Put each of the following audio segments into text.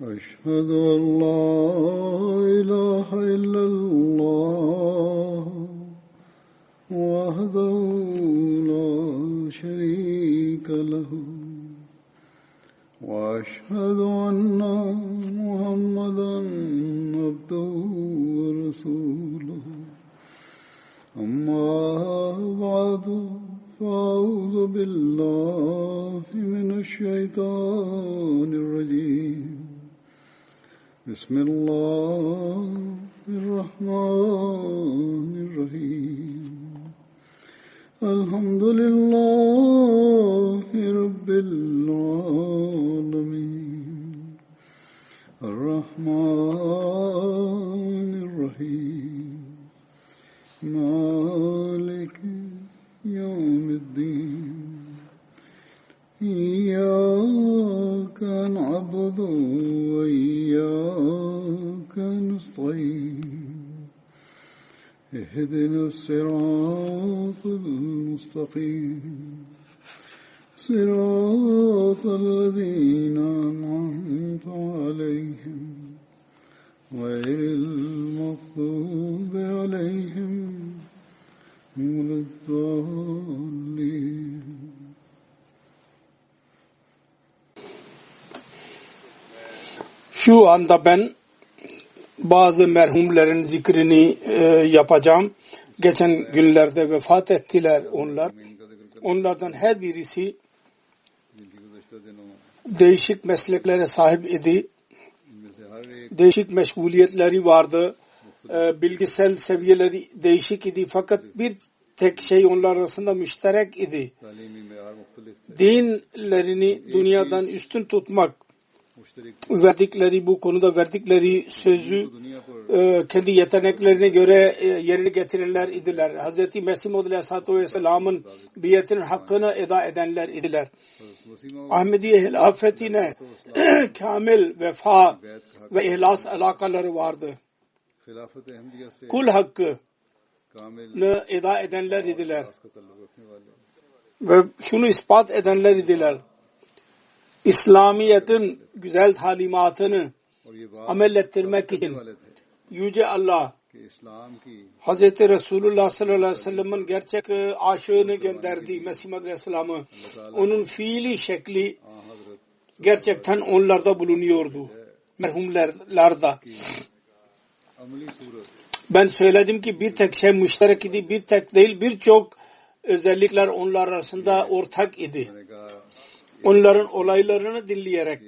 أشهد أن لا إله إلا الله وحده لا شريك له وأشهد أن محمدا عبده ورسوله أما بعد فأعوذ بالله من الشيطان الرجيم بسم الله الرحمن الرحيم الحمد لله رب العالمين الرحمن الرحيم مالك يوم الدين إياك نعبد وإياك نستعين اهدنا الصراط المستقيم صراط الذين أنعمت عليهم غير المغضوب عليهم ولا الضالين. Şu anda ben bazı merhumlerin zikrini yapacağım. Geçen günlerde vefat ettiler onlar. Onlardan her birisi değişik mesleklere sahip idi. Değişik meşguliyetleri vardı. Bilgisel seviyeleri değişik idi. Fakat bir tek şey onlar arasında müşterek idi. Dinlerini dünyadan üstün tutmak, bu konuda verdikleri sözü kendi yeteneklerine göre yerine getirenler idiler. Hz. Mesih Maud Aleyhisselatü Vesselam'ın biyetinin hakkını eda edenler idiler. Ahmediye hilafetine kamil vefa ve ihlas alakaları vardı. Kul hakkını eda edenler idiler. Ve şunu ispat edenler idiler. İslamiyet'in güzel talimatını amel ettirmek için Yüce Allah Hz. Resulullah sallallahu aleyhi ve sellem'in gerçek aşığını gönderdi, Mesih Aleyhisselam'ı. Onun fiili şekli gerçekten onlarda bulunuyordu. Merhumlarda. Ben söyledim ki bir tek şey müşterek idi, bir tek değil, birçok özellikler onlar arasında ortak idi. Onların olaylarını dinleyerek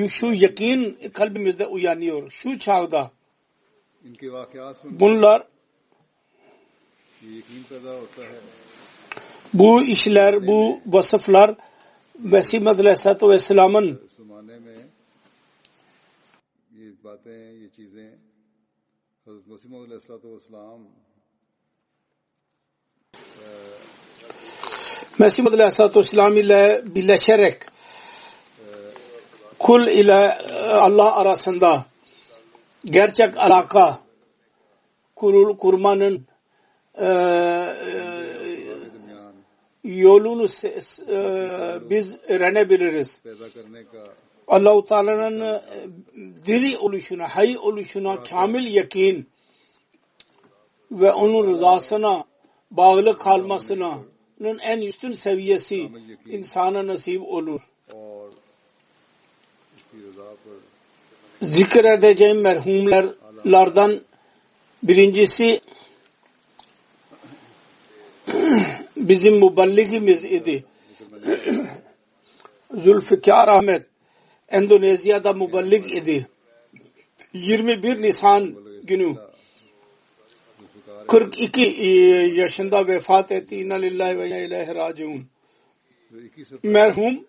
şu yakin kalbimizde uyanıyor. Şu çağda bunlar, bu işler, bu vasıflar Mesih Aleyhisselatü Vesselam'ın Mesih Aleyhisselatü Vesselam ile birleşerek kul ile Allah arasında gerçek alaka kurmanın yolunu biz öğrenebiliriz. Allah-u Teala'nın diri oluşuna, hayy oluşuna kamil yakin ve onun rızasına bağlı kalmasının en üstün seviyesi insana nasip olur. Zikredeceğim merhumlardan birincisi bizim müballigimiz idi. Zülfikar Ahmet Endonezya'da müballig idi. 21 Nisan günü 42 yaşında vefat etti. İnna lillahi ve inna ileyhi raciun. Merhum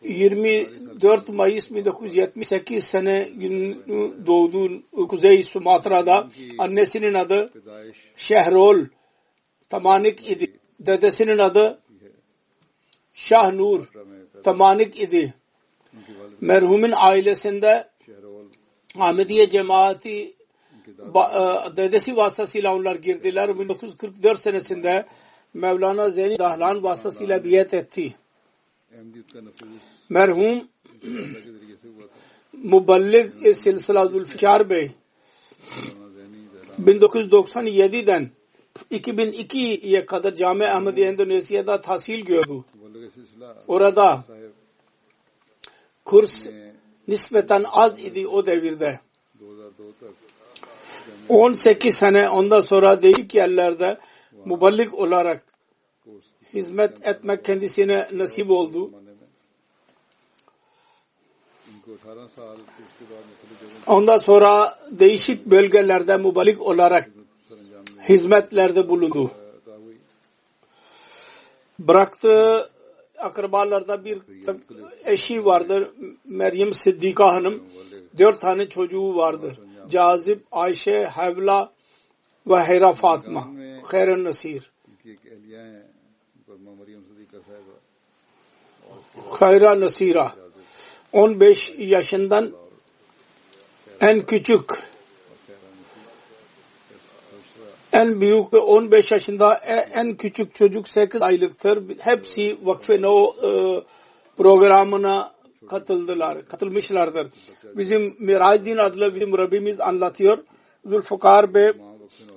24 Mayıs 1978 sene günü doğdu Kuzey Sumatra'da. Annesinin adı Şehrol Tamanik idi. Dedesinin adı Şahnur Tamanik idi. Merhumun ailesinde Ahmediye cemaati dedesi vasıtasıyla onlar girdiler. 1944 senesinde Mevlana Zeyni Dahlan vasıtasıyla biat etti. Ahmadiyyat का नफूस Merhum अल्लाह के जरिए से हुआ था। Muballig Silsila Zülfikar Bey मौलाना ज़ैनी ज़ैलान 1997'den 2002'ye kadar Cami Ahmediye Endonezya'da tahsil gördü. मुबल्लिग सिलसिला Orada साहिब kurs ने nispeten az idi o devirde. 2002 तक 18 sene ondan sonra değişik yerlerde muballik olarak course hizmet etmek kendisine nasip oldu. जमाने में इनको 18 साल फिर उसके बाद मुख्तलिफ जगहों Ondan sonra değişik bölgelerde muballik olarak पर सरंजाम में hizmetlerde bulundu. अता हुई। Bıraktığı akrabalarda bir eşi vardır. Meryem Siddika Hanım. 4 tane çocuğu vardır. Cazip, Ayşe, Havla ve Hera Fatma. Khairan Nasir. इनकी एक एहलिया है बर्मा मरियम सदीका साहिबा Khayra Nasira. 15 yaşından en küçük, en büyük ve 15 yaşında en küçük çocuk 8 aylıktır. Hepsi Vakfe No programına katılmışlardır. Bizim Mirajdin adlı bizim Rabbimiz anlatıyor. Zülfikar Bey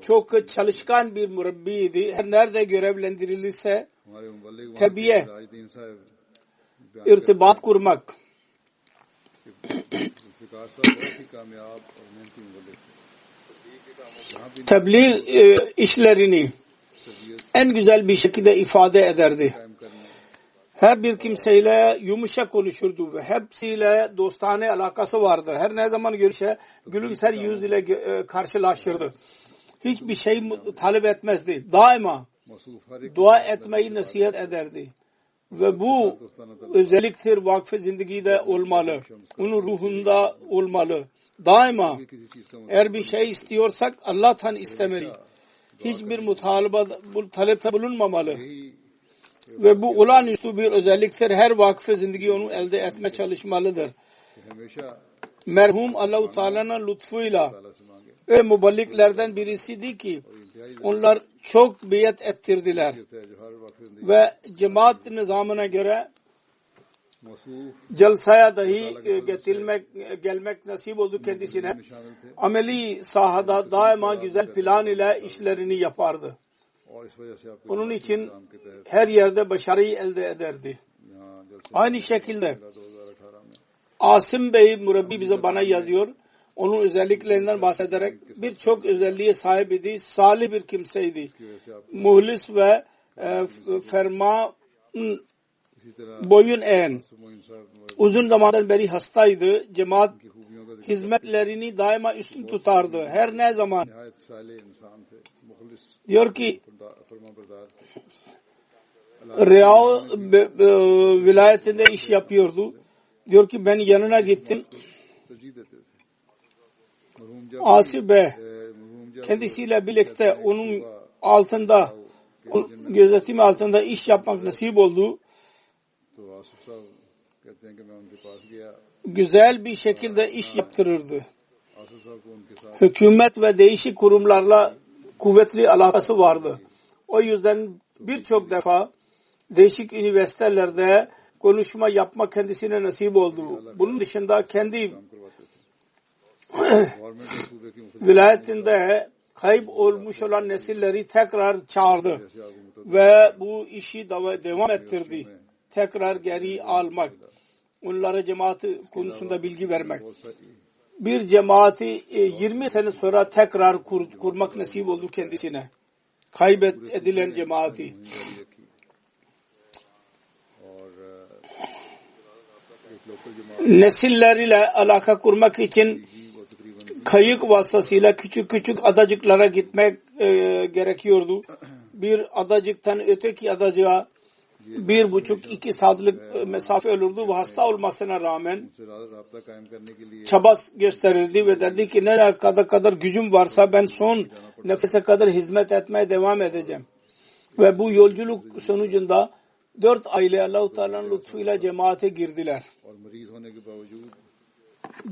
çok çalışkan bir murabbiydi. Her nerede görevlendirilirse हमारे मुबल्लिग Tabiye, राजदीन साहब irtibat kurmak, Zulfikar साहब बहुत ही कामयाब और मेहनती मुबल्लिग थे। जहाँ भी tebliğ işlerini en güzel bir şekilde ifade ederdi. कायम करने Her bir kimseyle yumuşak konuşurdu ve hepsiyle dostane alakası vardı. Her ne zaman görüşe gülümser yüz ile karşılaşırdı. Hiçbir şey talep etmezdi. Daima मसूफ हर एक dua etmeyi nasihat ederdi. Ve bu özelliktir vakfe zindagide olmalı. Onun ruhunda olmalı. Daima किसी चीज का eğer bir şey istiyorsak Allah'tan istemeli. Hiçbir talepte bulunmamalı. यही Ve bu olağanüstü bir özelliktir. Her vakfe zindagi onu elde etme çalışmalıdır. कि हमेशा Merhum Allah-u Teala'nın lütfuyla अल्लाह से मांगे öyle muballiklerden birisiydi ki इंतहाई onlar çok biat ettirdiler. जरूरत है जो हर वक्त Ve cemaat nizamına göre मसूफ Celsaya dahi gelmek nasip oldu kendisine. में शामिल थे Ameli sahada daima güzel plan ile işlerini yapardı. और इस वजह से आपके Onun için काम के तहत her yerde başarıyı elde ederdi. यहाँ जलसे Aynı şekilde 2018 में Asim Bey murabbi bana yazıyor. Onun özelliklerinden bahsederek birçok özelliğe sahip idi. Salih bir kimseydi. की वजह से आप Muhlis ve ferma इसी तरह boyun eğen. मोइन साहब Uzun zamandan beri hastaydı. Cemaat की खूबियों का hizmetlerini daima üstün tutardı. Her ne zaman नहायत साले इंसान थे मुखलिस diyor ki फरमाबरदार Riyao vilayetinde iş yapıyordu. Diyor ki ben yanına gittim. तरजीह देते थे मरहूम जब Asif Bey मरहूम जब kendisiyle birlikte onun altında gözetimi altında iş yapmak nasip oldu. तो आसिफ साहब कहते हैं कि मैं उनके पास गया Güzel bir şekilde iş yaptırırdı. Asif साहब को उनके साथ Hükümet ve değişik kurumlarla kuvvetli alakası vardı. O yüzden birçok defa değişik üniversitelerde konuşma yapmak kendisine nasip oldu. Bunun dışında kendi काम करवाते थे गवर्नमेंट के सूबे की मुख्तलिफ vilayetinde kayıp olmuş olan nesilleri tekrar çağırdı. जैसे आगू Ve bu işi devam ettirdi. Tekrar geri almak. Onlara cemaati konusunda bilgi vermek. बहुत सारी Bir cemaati 20 sene sonra tekrar kurmak nasip oldu kendisine. Kaybedilen cemaati. जिम्मेदारी रखी और एक लोकल जमात Nesilleriyle alaka kurmak için थी वो तकरीबन kayık vasıtasıyla küçük adacıklara gitmek gerekiyordu. Bir adacıktan öteki adacığa 1,5-2 saatlik mesafe olurdu ve hasta olmasına rağmen से राब्ता कायम करने के लिए çaba gösterirdi ve derdi ki ne kadar gücüm varsa ben son nefese kadar hizmet etmeye devam edeceğim. Ve bu yolculuk sonucunda 4 aile Allah-u Teala'nın lütfuyla cemaate girdiler. और मरीज होने के बावजूद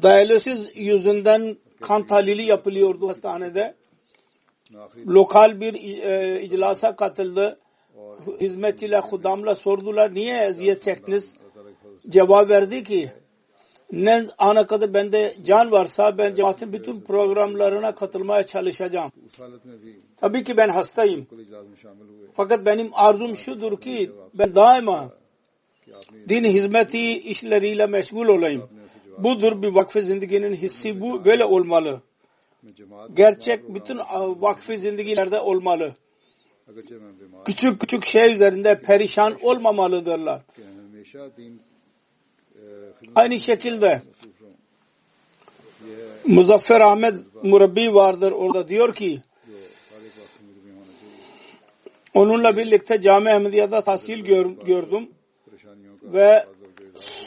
Diyaliz yüzünden kan tahlili yapılıyordu hastanede. आखिरी Lokal bir iclasa katıldı hizmetçiler, hudamla sordular niye eziyet çektiniz? Cevap verdi ki ne ana kadar bende can varsa ben cemaatin bütün programlarına katılmaya çalışacağım. Tabii ki ben hastayım. Fakat benim arzum şudur ki ben daima din hizmeti işleriyle meşgul olayım. Budur bir vakfe zindaginin hissi, bu böyle olmalı. Gerçek bütün vakfe zindagilerde olmalı. Küçük küçük şey üzerinde perişan olmamalıdırlar. Aynı şekilde Muzaffer Ahmet Murabbi vardır, orada diyor ki onunla birlikte Cami Ahmediye'de tahsil gördüm ve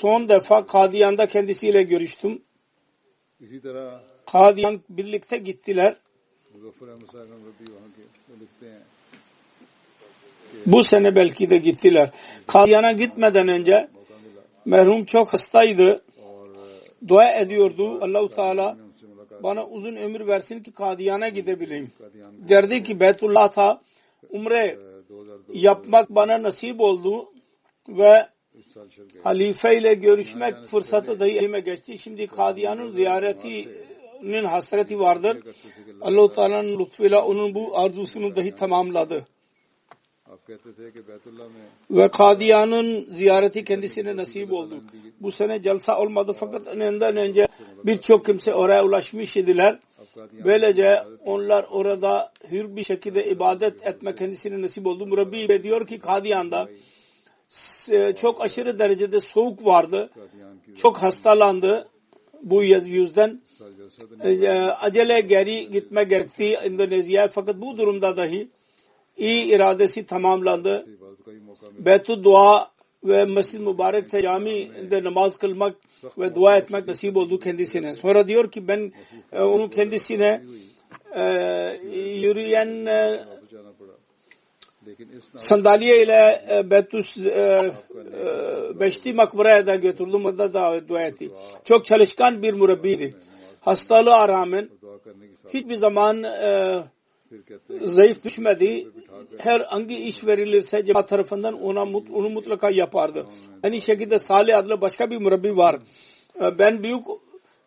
son defa Kadiyan'da kendisiyle görüştüm. Kadiyan birlikte gittiler. Bu sene belki de gittiler. Kadiyan'a gitmeden önce merhum çok hastaydı. Dua ediyordu. Allah-u Teala bana uzun ömür versin ki Kadiyan'a gidebileyim. Derdi ki Beytullah'ta umre yapmak bana nasip oldu ve halife ile görüşmek fırsatı dahi elime geçti. Şimdi Kadiyan'ın ziyaretinin hasreti vardır. Allah-u Teala'nın lütfuyla onun bu arzusunu dahi tamamladı. Ve Kadiyan'ın ziyareti kendisine nasip oldu. Bu sene celsa olmadı fakat ondan önce birçok kimse oraya ulaşmış idiler. Böylece onlar orada hür bir şekilde ibadet etme kendisine nasip oldu. Murabbi diyor ki Kadiyan'da çok aşırı derecede soğuk vardı. Çok hastalandı. Bu yüzden acele geri gitme gerekti Endonezya'ya. Fakat bu durumda dahi iyi iradesi tamamlandı. Beytü dua ve Mescid-i Mübarek'te camide namaz kılmak ve dua etmek nasip oldu kendisine. Sonra diyor ki ben onun kendisine yürüyen sandalye ile Beşti Makbara'ya da götürdüm. Orada da dua etti. Çok çalışkan bir murabbiydi. Hastalığa rağmen hiçbir zaman zayıf düşmedi. Her hangi iş verilirse cemaat tarafından onu mutlaka yapardı. Aynı şekilde Salih adlı başka bir murabbi var.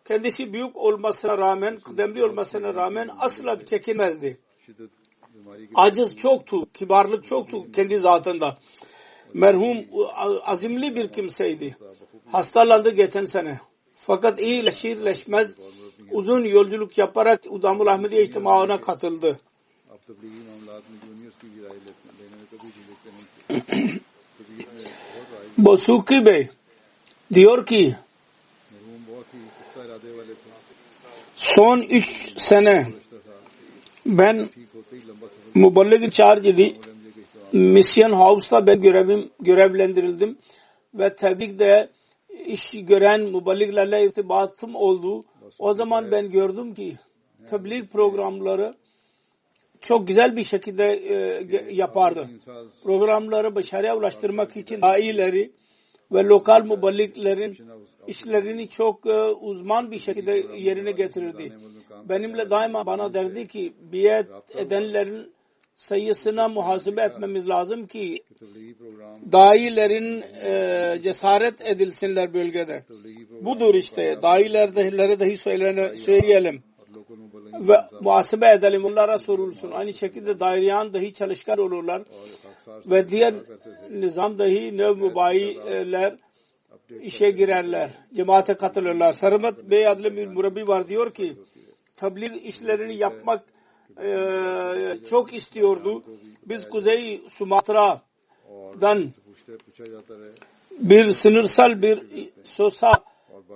Kendisi büyük olmasına rağmen, kıdemli olmasına rağmen asla çekinmezdi. Aciz çoktu, kibarlık çoktu kendi zatında. Merhum azimli bir kimseydi. Hastalandı geçen sene. Fakat iyileşmez uzun yolculuk yaparak Udamul Ahmediye İctimağı'na katıldı. Bosuki Bey diyor ki son 3 sene ben Muballigh Charge'li Mission House'ta ben görevlendirildim ve tebliğde iş gören muballiglerle irtibatım oldu. O zaman ben gördüm ki tebliğ programları çok güzel bir şekilde yapardı. Programları başarıya ulaştırmak için daileri ve lokal muballiglerin işlerini çok uzman bir şekilde yerine getirirdi. Benimle daima bana derdi ki biat edenlerin sayısına muhasebe etmemiz lazım ki dailerin cesaret edilsinler bölgede. Budur işte. Dailere dahi söyleyelim. Ve muhasebe edelim. Onlara sorulsun. Aynı şekilde daireyan dahi çalışkan olurlar. Ve diğer nizam dahi nev mübayiler işe girerler. Cemaate katılırlar. Sarımat Bey adlı bir murabbi var diyor ki tebliğ işlerini yapmak çok istiyordu. Biz Kuzey Sumatra'dan bir sınırsal bir sosa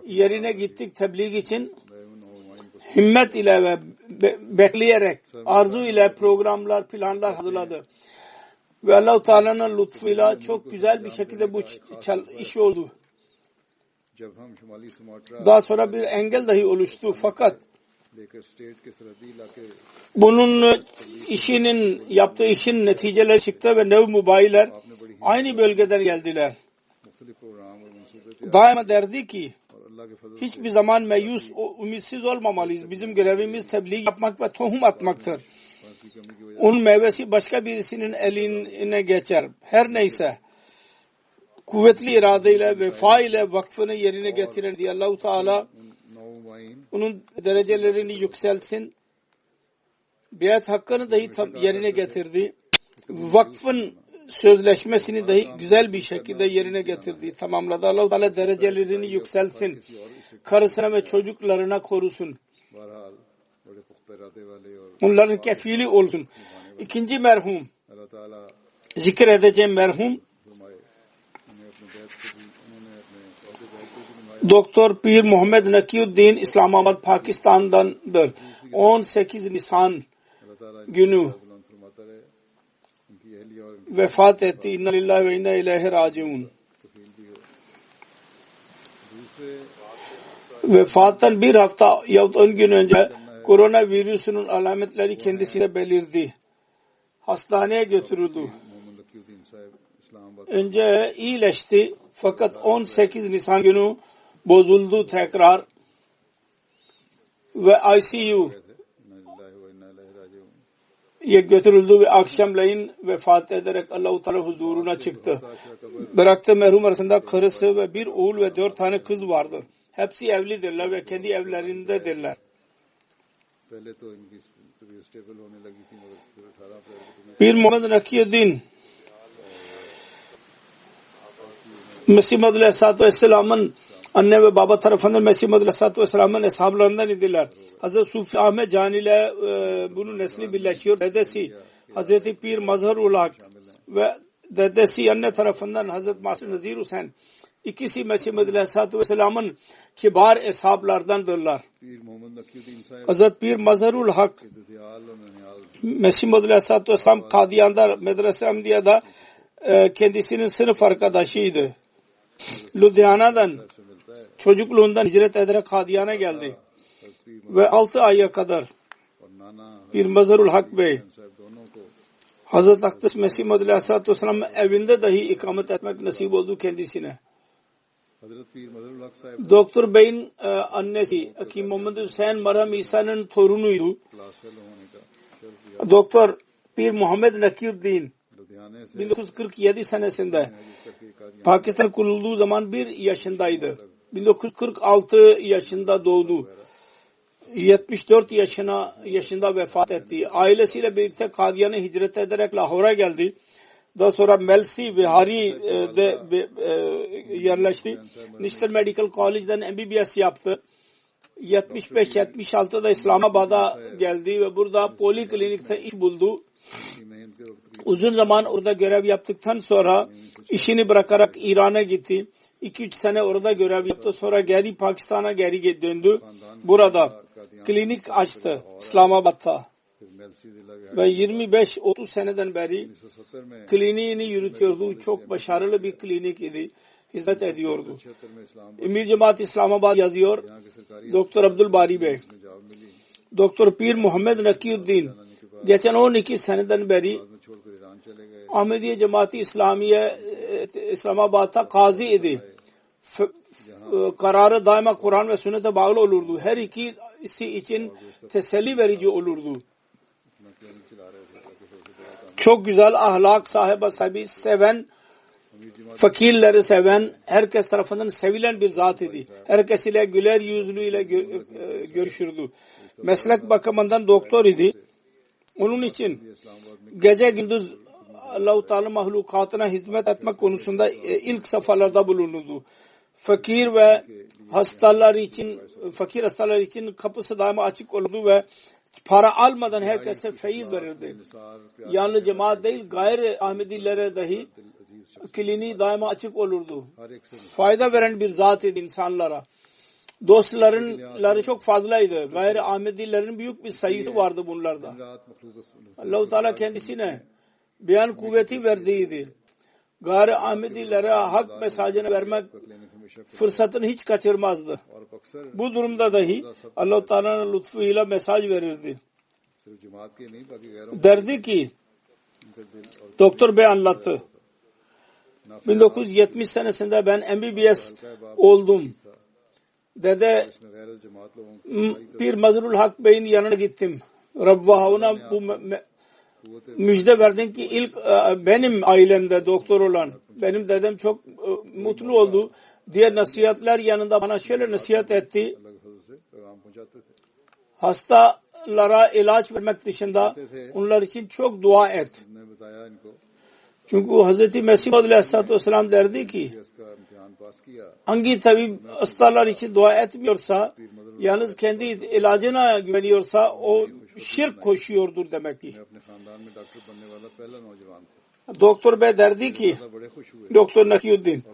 yerine gittik tebliğ için. Himmet ile ve bekleyerek arzu ile programlar, planlar hazırladı. Ve Allah-u Teala'nın lütfuyla çok güzel bir şekilde bu iş oldu. Daha sonra bir engel dahi oluştu fakat bunun yaptığı işin neticeleri çıktı ve nev mübayiler aynı bölgeden geldiler. Daima derdi ki hiçbir zaman ümitsiz olmamalıyız. Bizim görevimiz tebliğ yapmak ve tohum atmaktır. onun meyvesi başka birisinin eline geçer. Her neyse kuvvetli iradeyle, vefa ile vakfını yerine getiren diye Allah-u Teala onun derecelerini yükselsin. Biat hakkını dahi yerine getirdi. Vakfın sözleşmesini dahi güzel bir şekilde yerine getirdi. Tamamladı. Allah-u Teala derecelerini yükselsin. Karısına ve çocuklarına korusun. Onların kefili olsun. İkinci merhum, zikredeceğim merhum, Doktor Pir Muhammed Nakiyuddin İslamabad Pakistan'dandır. 18 Nisan günü vefat etti. İnna lillahi ve inna ileyhi raciun. Vefattan bir hafta yahut 10 gün önce koronavirüsünün alametleri kendisine belirdi. Hastaneye götürüldü. Önce iyileşti fakat 18 Nisan günü bozuldu tekrar ve ICU'ya götürüldü ve akşamleyin vefat ederek Allah-u Teala huzuruna çıktı. Bıraktığı merhum arasında karısı ve bir oğul ve 4 tane kız vardır. Hepsi evlidirler ve kendi evlerindedirler. Pir Muhammed Nakiyuddin Mesih Maud Aleyhisselatü Vesselam'ın anne ve baba tarafından Mesih Maud Aleyhisselatü Vesselam'ın eshablarından idiler. Hazreti Sufi Ahmet Can ile bunun nesli birleşiyor. Dedesi Hazreti Pir Mazharul Hak ve dedesi anne tarafından Hazreti Masih Nazir Hüseyin. İkisi Mesih Maud Aleyhisselatü Vesselam'ın kibar eshablardandırlar. Hazreti Pir Mazharul Hak Mesih Maud Aleyhisselatü Vesselam Kadiyan'da Medrese Ahmediye'de kendisinin sınıf arkadaşıydı. Ludhiana'dan çocukluğundan hicret ederek Kadiyan'a geldi. Ve 6 aya kadar Pir Mazharul Hak Bey Hazreti Akdas Mesih Maud Aleyhisselatü Vesselam'ın evinde dahi ikamet etmek nasip oldu kendisine. Doktor Bey'in annesi Hakim Muhammed Hüseyin Marham İsa'nın torunuydu. Doktor Pir Muhammed Nakiyuddin 1947 senesinde Pakistan kurulduğu zaman 1 yaşındaydı. 1946 yaşında doğdu. 74 yaşında vefat etti. Ailesiyle birlikte Kadiyan'a hicret ederek Lahor'a geldi. Daha sonra Melsi Bihari'de yerleşti. National Medical College'den MBBS yaptı. 75-76'da İslamabad'a geldi ve burada poliklinikte iş buldu. Uzun zaman orada görev yaptıktan sonra işini bırakarak İran'a gitti. 2-3 sene orada görev yaptı. Sonra geri Pakistan'a geri döndü. Burada klinik açtı İslamabad'ta. Ve 25-30 seneden beri kliniğini yürütüyordu. Çok başarılı bir klinik idi. Hizmet ediyordu. Emir Cemaat İslamabad yazıyor. Doktor Abdülbari Bey. Doktor Pir Muhammed Nakiyuddin geçen 12 seneden beri Ahmediye Cemaati İslamiye İslamabad'ta kazi idi. Kararı daima Kur'an ve sünnete bağlı olurdu. Her ikisi için teselli verici olurdu. Çok güzel ahlak sahibi seven, fakirleri seven, herkes tarafından sevilen bir zat idi. Herkes ile güler yüzlüyle görüşürdü. Meslek bakımından doktor idi. Onun için gece gündüz Allah-u Teala mahlukatına hizmet etmek konusunda ilk safhalarda bulunurdu. Fakir hastalar için kapısı daima açık olurdu ve para almadan herkese feyiz verirdi. Yalnız cemaat değil, gayri Ahmedilere dahi kliniği daima açık olurdu. Fayda veren bir zat idi insanlara. Dostları çok fazlaydı. Gayri Ahmedilerin büyük bir sayısı vardı bunlarda. Allah-u Teala kendisine beyan kuvveti verdiydi. Gayri Ahmedilere hak mesajını vermek fırsatını hiç kaçırmazdı. Bu durumda dahi Allah-u Teala'nın lütfuyla mesaj verirdi. Derdi ki Doktor Bey anlattı. 1970 senesinde ben MBBS oldum. Dede Pir Mazharul Hak Bey'in yanına gittim. Rabbahuna bu müjde verdin ki ilk benim ailemde doktor olan benim dedem çok mutlu oldu. Diğer nasihatler yanında bana şöyle nasihat etti. Hastalara ilaç vermek dışında onlar için çok dua et. Çünkü Hz. Mesih Aleyhisselatü Vesselam derdi ki hangi tabip hastalar için dua etmiyorsa yalnız kendi ilacına güveniyorsa o şirk koşuyordur demek ki. Doktor Bey derdi ki Doktor Nakiyuddin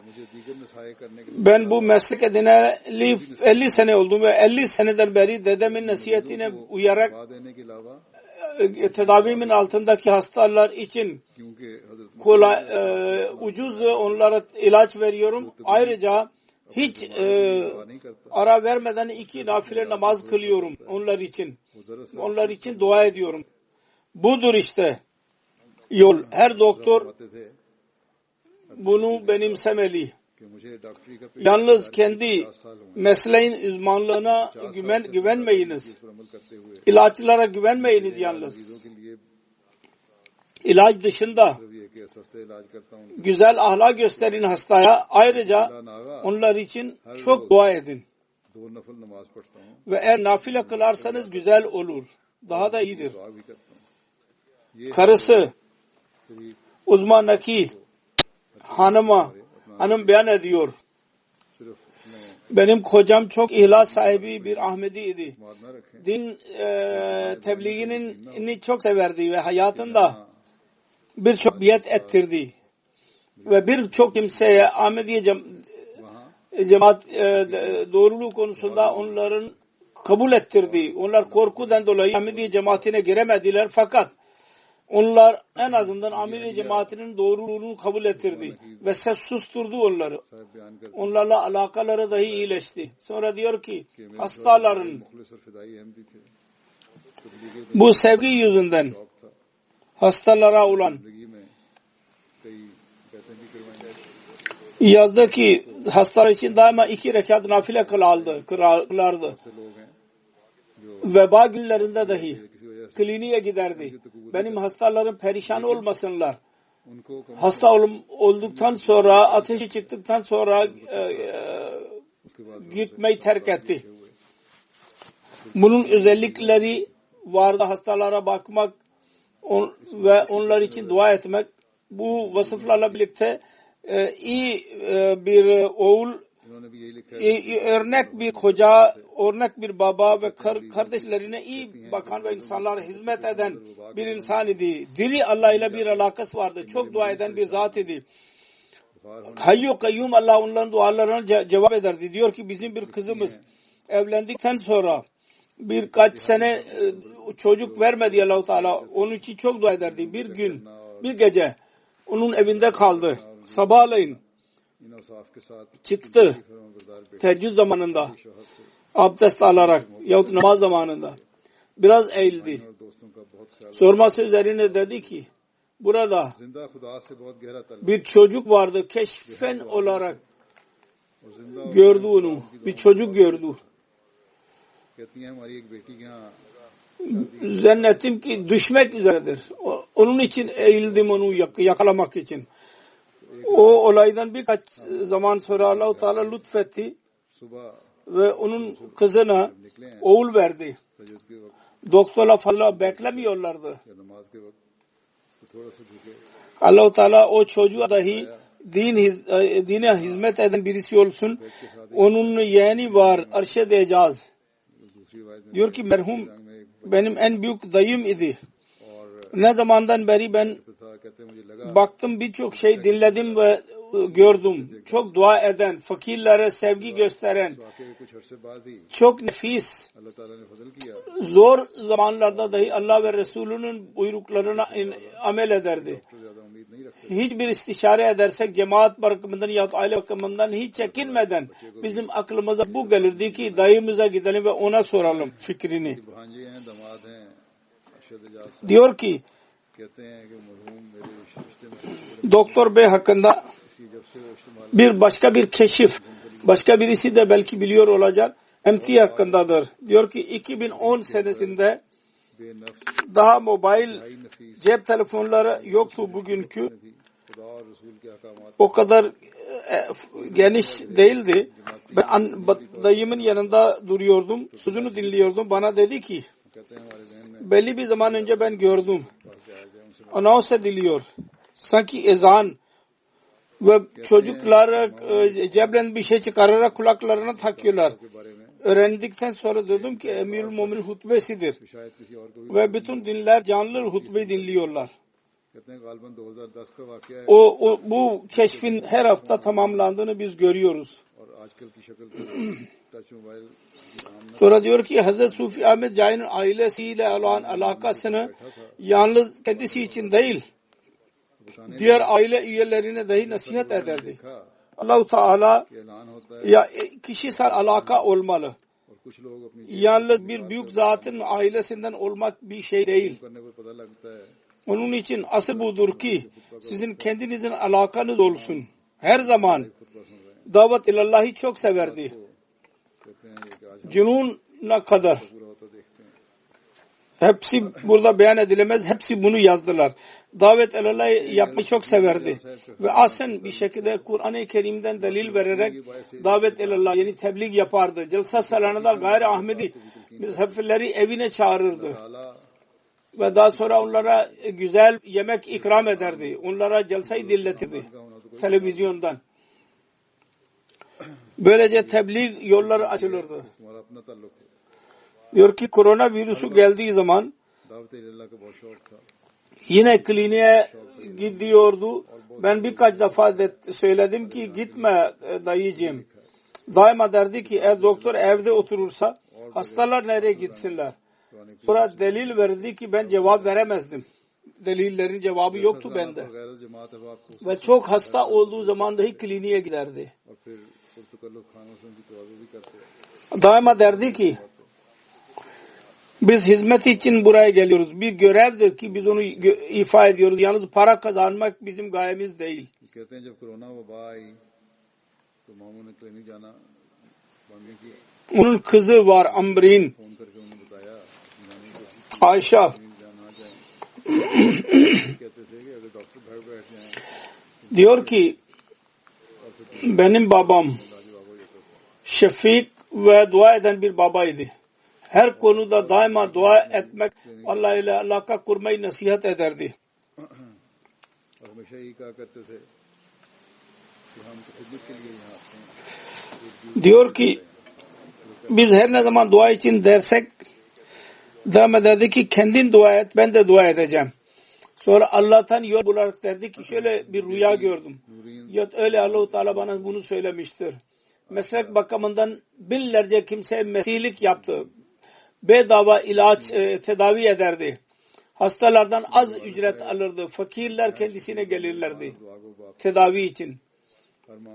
ben bu meslek edineli 50 sene oldu ve 50 seneden beri dedemin nasihatine uyarak tedavimin altındaki hastalar için kolay, ucuz onlara ilaç veriyorum. Ayrıca hiç ara vermeden 2 nafile namaz kılıyorum onlar için. Onlar için dua ediyorum. Budur işte yol. Her doktor bunu benimsemeli. Yalnız kendi mesleğin uzmanlığına güvenmeyiniz. İlaçlara güvenmeyiniz yalnız. İlaç dışında güzel ahlak gösterin hastaya. Ayrıca onlar için çok dua edin. Ve eğer nafile kılarsanız güzel olur. Daha da iyidir. Karısı Uzma Naki hanım beyan ediyor. Benim kocam çok ihlas sahibi bir Ahmediydi. Din tebliğini çok severdi ve hayatında birçok biat ettirdi. Ve birçok kimseye Ahmediye cemaat doğruluğu konusunda onların kabul ettirdi. Onlar korkudan dolayı Ahmediye cemaatine giremediler fakat onlar en azından Ahmediye cemaatinin doğruluğunu kabul ettirdi ve ses susturdu onları. Onlarla alakaları dahi iyileşti. Sonra diyor ki hastaların bu sevgi yüzünden hastalara olan yazdı ki hastalar için daima 2 rekat nafile kılardı. Veba günlerinde dahi kliniğe giderdi. Benim hastalarım perişan olmasınlar. Hasta olduktan sonra, ateşi çıktıktan sonra gitmeyi terk etti. Bunun özellikleri vardı, hastalara bakmak ve onlar için dua etmek. Bu vasıflarla birlikte iyi bir oğul, örnek bir koca, örnek bir baba ve kardeşlerine iyi bakan ve insanlara hizmet eden bir insan idi. Diri Allah ile bir alakası vardı. Çok dua eden bir zat idi. Hayyu kayyum Allah onların dualarına cevap ederdi. Diyor ki bizim bir kızımız evlendikten sonra birkaç sene çocuk vermedi Allah-u Teala. Onun için çok dua ederdi. Bir gün, bir gece onun evinde kaldı. Sabahleyin çıktı teheccüd zamanında abdest alarak yahut namaz zamanında biraz eğildi. Sorması üzerine dedi ki burada bir çocuk vardı, keşfen olarak gördü onu. Bir çocuk gördü. Zannettim ki düşmek üzeredir. Onun için eğildim onu yakalamak için. O olaydan birkaç zaman sonra Allah-u Teala lütfetti ve onun kızına oğul verdi. Doktorla falan beklemiyorlardı. Allah-u Teala o çocuğa dahi dine hizmet eden birisi olsun. Onun yeğeni var. Arşe diyeceğiz. Diyor ki merhum benim en büyük dayım idi. Ne zamandan beri ben baktım birçok şey dinledim ve gördüm. Çok dua eden, fakirlere sevgi gösteren, çok nefis, zor zamanlarda dahi Allah ve Resulünün buyruklarına amel ederdi. Hiçbir istişare edersek cemaat bakımından ya aile bakımından hiç çekinmeden bizim aklımıza bu gelirdi ki dayımıza gidelim ve ona soralım fikrini. Diyor ki Doktor Bey hakkında başka bir keşif, başka birisi de belki biliyor olacak. MT hakkındadır. Diyor ki 2010 senesinde बेनफ्स Daha mobil भाई नफीस cep telefonları yoktu bugünkü. ने भी खुदा और रसूल के अहकामात O kadar geniş değildi. Ben dayımın yanında duruyordum. Sözünü dinliyordum. Bana dedi ki कहते हैं हमारे जहन में belli bir zaman önce ben gördüm. पास जाया जाए उनसे Anons ediliyor. Sanki ezan ve çocuklar cebren bir şey çıkararak kulaklarına takıyorlar. के बारे में Öğrendikten sonra dedim ki Emirül Muminin hutbesidir. शायद किसी और को भी Ve bütün dinler canlı hutbeyi dinliyorlar. कहते हैं गालबन 2010 का वाकया है Bu keşfin her hafta tamamlandığını biz görüyoruz. और आजकल की शक्ल touch mobile Sonra diyor ki Hazreti Sufi Ahmet Cai'nin ailesiyle olan alakasını yalnız kendisi için değil, diğer aile üyelerine dahi nasihat ederdi. देखा Allah-u Teala कि ऐलान होता है ya kişisel alaka olmalı. और कुछ लोग अपनी Yalnız bir büyük zatın ailesinden olmak bir şey değil. करने पर पता लगता है Onun için asıl budur ki sizin kendinizin alakanız olsun. Her zaman खुतबा सुन रहे हैं davet ilallah'ı çok severdi. कहते हैं ये कि आज हम Cunun'a kadar. पूरा होता देखते हैं Hepsi burada beyan edilemez. Hepsi bunu yazdılar. Davet ilallah'ı yapmayı çok severdi. Ve aslen bir şekilde Kur'an-ı Kerim'den delil vererek davet ilallah yani tebliğ yapardı. Celsa salanada gayri Ahmedi misafirleri evine çağırırdı. ताला Ve daha sonra onlara güzel yemek ikram ederdi. Onlara celsayı dinletirdi का होना तो televizyondan. Böylece tebliğ yolları açılırdı. हमारा अपना ताल्लुक है Diyor ki korona virüsü geldiği zaman दावत इल्लाह का बहुत शौक था yine kliniğe gidiyordu. Ben birkaç defa söyledim ki gitme dayıcığım. Daima derdi ki eğer doktor evde oturursa hastalar nereye gitsinler? Sonra delil verdi ki ben cevap veremezdim. Delillerin cevabı yoktu bende. गैर जमात है आपको Ve çok hasta olduğu zaman dahi kliniğe giderdi. और फिर पुर्तकल्लुफ खानों से उनकी तवाज़ु भी करते हैं Daima derdi ki biz hizmet için buraya geliyoruz. Bir görevdir ki biz onu ifa ediyoruz. Yalnız para kazanmak bizim gayemiz değil. कहते हैं जब कोरोना वबा आई तो मामू ने क्लिनिक जाना बंद किया Onun kızı var Amrin, phone करके उन्हें बताया जाने को Ayşe. जाना जाए कहते थे कि अगर डॉक्टर घर बैठ जाएं Diyor ki benim babam लाजवाब हो जाता था şefik ve dua eden bir babaydı. Her konuda daima dua etmek, Allah ile alaka kurmayı nasihat ederdi. और हमेशा यही कहा करते थे कि हम तो खिदमत के लिए यहाँ आते हैं Diyor ki biz her ne zaman dua için dersek devam ederdi ki kendin dua et, ben de dua edeceğim. Sonra Allah'tan yol bularak derdi ki şöyle bir rüya gördüm. Ya öyle Allah-u Teala bana bunu söylemiştir. Meslek bakımından binlerce kimse mesihlik yaptı. Bedava ilaç tedavi ederdi. Hastalardan az ücret alırdı. Fakirler kendisine gelirlerdi tedavi için.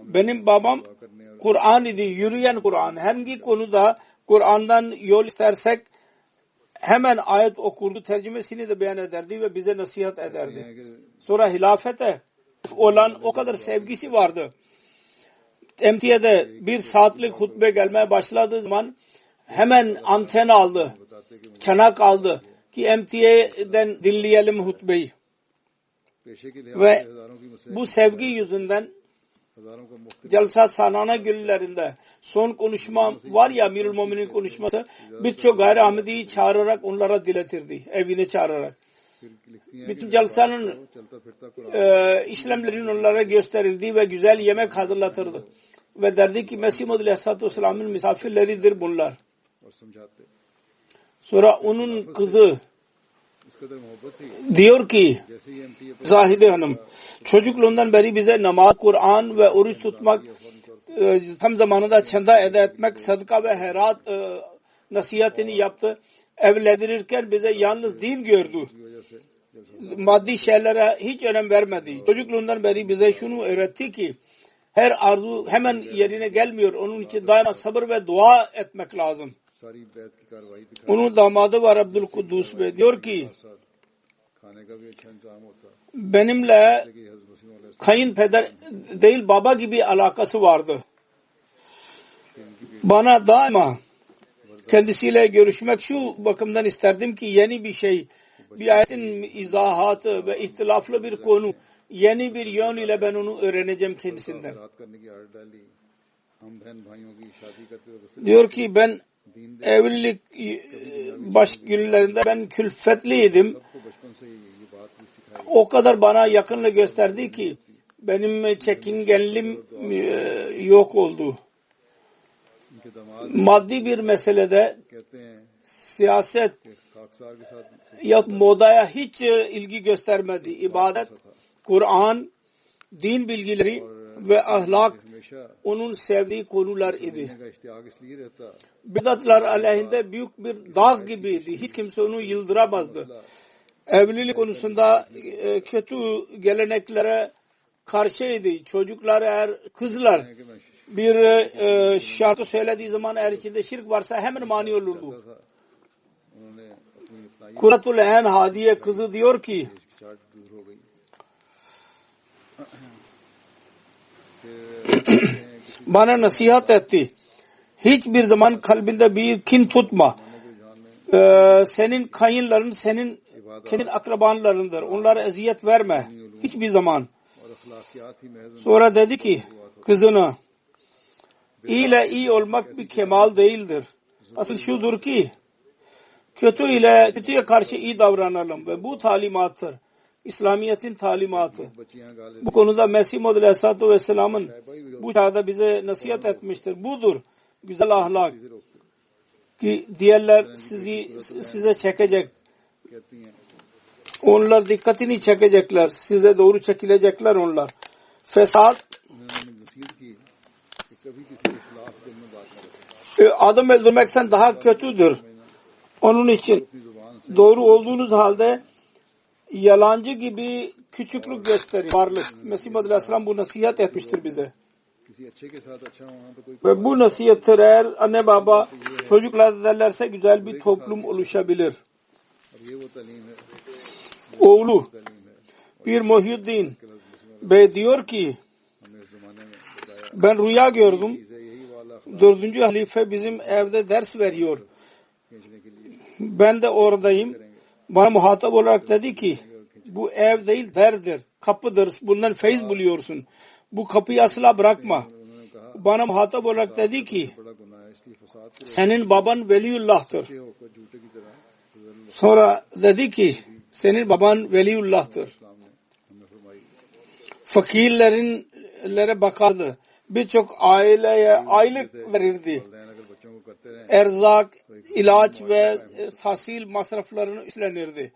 Benim babam Kur'an idi, yürüyen Kur'an. Hangi konuda Kur'an'dan yol istersek hemen ayet okurdu, tercümesini de beyan ederdi ve bize nasihat ederdi. Sonra hilafete olan o kadar sevgisi vardı. MTA'de bir saatlik hutbe gelmeye başladığı zaman hemen anten aldı, çanak aldı ki MTA'den dinleyelim hutbeyi. पेशे के लिहाज Ve से हजारों की मसले bu sevgi yüzünden हजारों का मुफ्त Celsa Sanana günlerinde son konuşma var ya Amirül Muminin konuşması birçok gayri Ahmedi'yi çağırarak onlara diletirdi. Evine çağırarak. फिर लिखती हैं Bütün Celsa'nın चलता फिरता Quran işlemlerini onlara gösterirdi ve güzel yemek hazırlatırdı. Ve derdi ki Mesih Muhammed Aleyhisselatü Vesselam'ın misafirleridir bunlar. और समझाते Sonra onun kızı इस कदर मोहब्बत थी diyor ki जैसे ही MTA पर Zahide Hanım çocukluğundan beri bize namaz, Kur'an ve oruç tutmak tam zamanında çanda eda etmek, sadaka ve herat nasihatini yaptı. Evlendirirken bize yalnız din gördü. की वजह से जलसा Maddi şeylere hiç önem vermedi. Çocukluğundan beri bize şunu öğretti ki her arzu hemen yerine gelmiyor. Onun için daima sabır ve dua etmek lazım. सारी बैत की कार्रवाई दिखा Onun damadı var Abdülkuddus Bey. Diyor ki साथ खाने का भी अच्छा इंतजाम होता benimle कि हज़रत मसीह मौला kayınpeder değil baba gibi alakası vardı. Bana daima kendisiyle görüşmek şu bakımdan isterdim ki yeni bir şey, bir ayetin izahatı ve ihtilaflı bir konu, yeni bir yön ile ben onu öğreneceğim kendisinden. Diyor ki ben evlilik baş günlerinde ben külfetliydim. O kadar bana yakınlığı gösterdi ki benim çekingenliğim yok oldu. Maddi bir meselede siyaset ya modaya hiç ilgi göstermedi. İbadet, Kur'an, din bilgileri ve ahlak onun sevdiği konular idi. Bidatlar aleyhinde büyük bir dağ gibiydi. Hiç kimse onu yıldıramazdı. Evlilik konusunda kötü geleneklere karşıydı. Çocuklar eğer kızlar bir şarkı söylediği zaman eğer içinde şirk varsa hemen mani olurdu. Kuratul En Hadiye kızı diyor ki bana nasihat etti. Hiçbir zaman kalbinde bir kin tutma. Senin kayınların senin kendi akrabanlarındır. Onlara eziyet verme. Hiçbir zaman. Sonra dedi ki kızına iyi ile iyi olmak bir kemal değildir. Asıl şudur ki kötüye karşı iyi davranalım ve bu talimattır. İslamiyet'in talimatı. Bu konuda Mesih Muhammed Aleyhisselatü Vesselam'ın bu çağda bize nasihat etmiştir. Budur güzel ahlak ki diğerler size çekecek. Onlar dikkatini çekecekler. Size doğru çekilecekler onlar. Fesat adam öldürmekten daha kötüdür. Onun için doğru olduğunuz halde yalancı gibi küçüklük gösterin. Varlık. Mesih Muhammed Aleyhisselam bu nasihat etmiştir bize. Ve bu nasihatler eğer anne baba çocuklar derlerse güzel bir toplum oluşabilir. Oğlu bir Muhyiddin Bey diyor ki ben rüya gördüm. 4. halife bizim evde ders veriyor. Ben de oradayım. Bana muhatap olarak dedi ki bu ev değil derdir, kapıdır. Bundan feyiz buluyorsun. Bu kapıyı asla bırakma. Bana muhatap olarak dedi ki senin baban Veliullah'tır. Sonra dedi ki senin baban Veliullah'tır. Fakirlere bakardı. Birçok aileye aylık verirdi. Erzak, ilaç ve tahsil masraflarını üstlenirdi.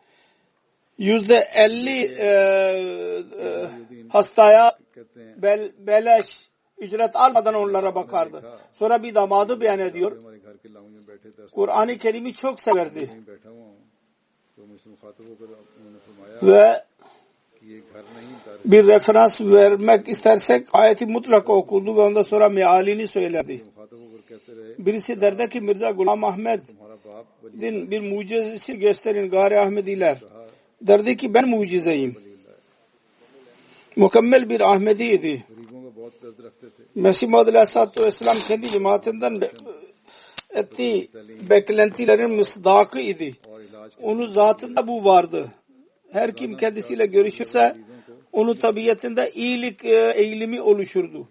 %50 hastaya beleş ücret almadan onlara bakardı. Sonra bir damadı beyan ediyor. Kur'an-ı Kerim'i çok severdi. Ve bir referans vermek istersek ayeti mutlaka okurdu ve ondan sonra mealini söylerdi. Birisi derdi ki Mirza Ghulam Ahmed'in bir mucizesi gösterin Gari Ahmediler. Derdi ki ben mucizeyim. Mükemmel bir Ahmediydi. Mesih Muhammed Aleyhisselatü Vesselam kendi cemaatinden ettiği beklentilerin misdakı idi. Onun zatında bu vardı. Her kim kendisiyle görüşürse onun tabiatında iyilik eğilimi oluşurdu.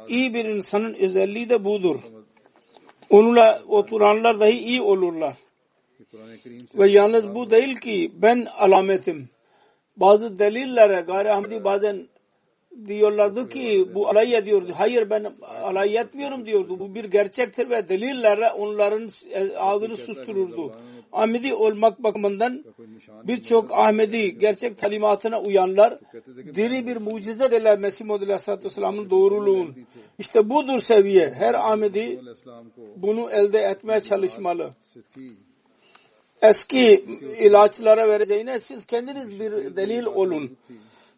İyi bir insanın özelliği de budur. Onunla oturanlar dahi iyi olurlar. Ve yalnız bu değil ki ben alametim. Bazı delillere Gari Ahmedi bazen diyorlardı ki bu alay ediyordu. Hayır ben alay etmiyorum diyordu. Bu bir gerçektir ve delillerle onların ağzını sustururdu. Ahmedi olmak bakımından birçok Ahmedi gerçek talimatına uyanlar diri bir mucize derler Mesih Muhammed Aleyhisselatü Vesselam'ın doğruluğun. İşte budur seviye. Her Ahmedi bunu elde etmeye çalışmalı. Eski ilaçlara vereceğine siz kendiniz bir delil olun.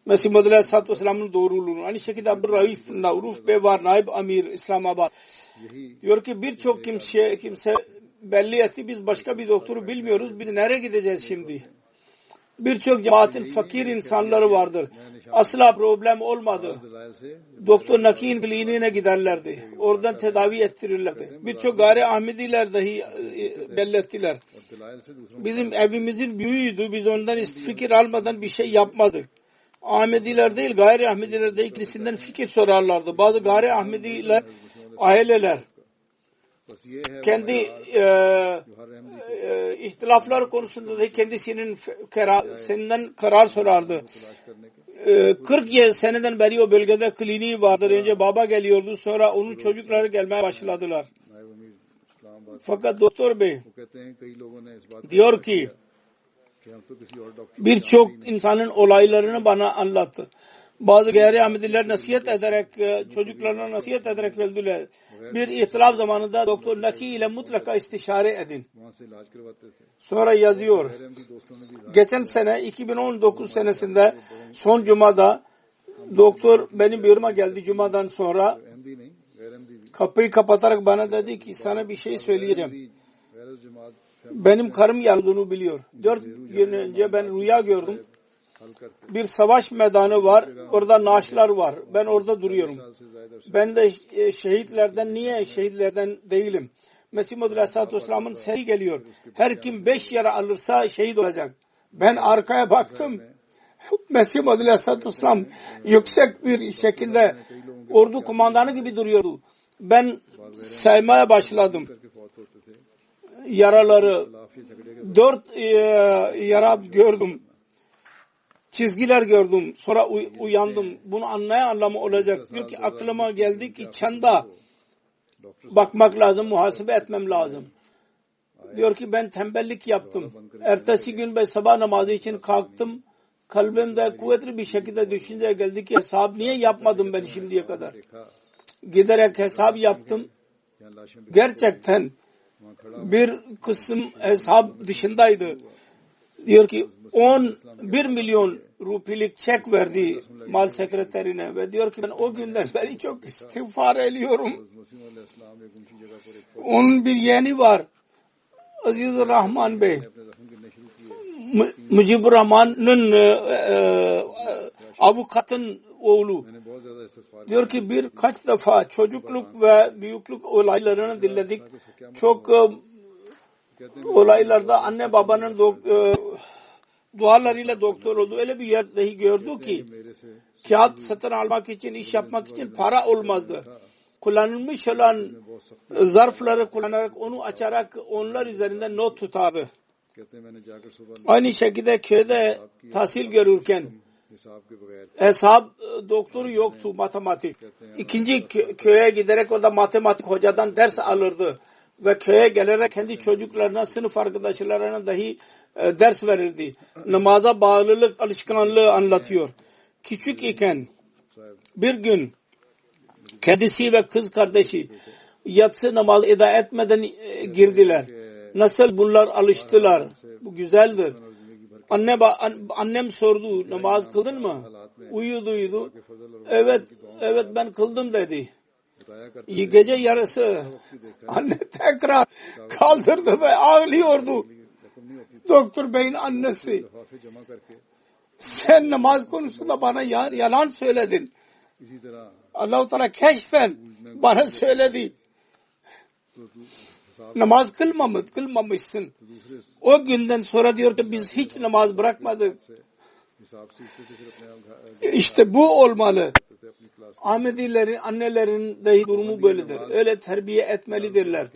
Mesih Muhammed Aleyhisselatü Vesselam'ın doğruluğunu. Aynı şekilde Abdurraif Navruf Bey var, Naib Amir İslamabad. Diyor ki birçok kimse belli etti. Biz başka bir doktoru bilmiyoruz. Biz nereye gideceğiz şimdi? Birçok cemaatin fakir insanları vardır. Asla problem olmadı. Doktor Naki'nin kliniğine giderlerdi. Oradan tedavi ettirirlerdi. Birçok gayri Ahmediler dahi belirttiler. Bizim evimizin büyüğüydü. Biz ondan fikir almadan bir şey yapmadık. Ahmediler değil, gayri Ahmediler de ikisinden fikir sorarlardı. Bazı gayri Ahmediler, aileler kendi ihtilaflar konusunda da kendisinin senden karar sorardı. 40 seneden beri o bölgede kliniği vardır. Önce baba geliyordu, sonra onun çocukları gelmeye başladılar. Fakat doktor bey diyor ki birçok insanın olaylarını bana anlattı. Bazı gayri Ahmediler nasihat ederek, çocuklarına nasihat ederek öldüler. Bir ihtilaf zamanında Doktor Naki ile mutlaka istişare edin. Sonra yazıyor. Geçen sene 2019 senesinde son cumada doktor benim büroma geldi cumadan sonra. Kapıyı kapatarak bana dedi ki sana bir şey söyleyeceğim. Benim karım yandığını biliyor. 4 gün önce ben rüya gördüm. Bir savaş meydanı var. Orada naaşlar var. Ben orada duruyorum. Ben de şehitlerden, niye şehitlerden değilim? Mesih Muhammed Aleyhisselatü Vesselam'ın seri geliyor. Her kim 5 yara alırsa şehit olacak. Ben arkaya baktım. Mesih Muhammed Aleyhisselatü Vesselam yüksek bir şekilde ordu kumandanı gibi duruyordu. Ben saymaya başladım. Yaraları 4 yara gördüm. Çizgiler gördüm. Sonra uyandım. Bunu anlamı olacak. Diyor ki aklıma geldi ki çanda bakmak lazım, muhasebe etmem lazım. Diyor ki ben tembellik yaptım. Ertesi gün ben sabah namazı için kalktım. Kalbimde kuvvetli bir şekilde düşünce geldi ki hesap niye yapmadım ben şimdiye kadar. Giderek hesap yaptım. Gerçekten bir kısım hesap dışındaydı. Diyor ki 11 milyon rupilik çek verdi mal sekreterine ve diyor ki ben o günden beri çok istiğfar ediyorum. Onun bir yeğeni var. Aziz Rahman Bey. Mucibur Rahman'ın avukatın oğlu. Diyor ki birkaç defa çocukluk ve büyüklük olaylarını dinledik. Çok olaylarda anne babanın dualarıyla doktor oldu. Öyle bir yer dahi gördü ki kağıt satın almak için, iş yapmak için para olmazdı. Kullanılmış olan zarfları kullanarak, onu açarak onlar üzerinden not tutardı. Aynı şekilde köyde tahsil görürken hesap doktoru yoktu, matematik. İkinci köye giderek orada matematik hocadan ders alırdı. Ve köye gelerek kendi çocuklarına, sınıf arkadaşlarına dahi ders verirdi. Namaza bağlılık alışkanlığı anlatıyor. Küçük iken bir gün kendisi ve kız kardeşi yatsı namazı eda etmeden girdiler. Nasıl bunlar alıştılar? Bu güzeldir. Annem sordu, namaz kıldın mı? Uyudu. Evet ben kıldım dedi. Gece yarısı anne tekrar kaldırdı ve ağlıyordu. Doktor Bey'in annesi, sen namaz konusunda bana yalan söyledin. Allah-u Teala keşfen bana söyledi. Namaz kılmamışsın. O günden sonra diyor ki biz hiç namaz bırakmadık. İşte bu olmalı. Ahmedilerin, annelerin dahi durumu böyledir. Öyle terbiye etmelidirler.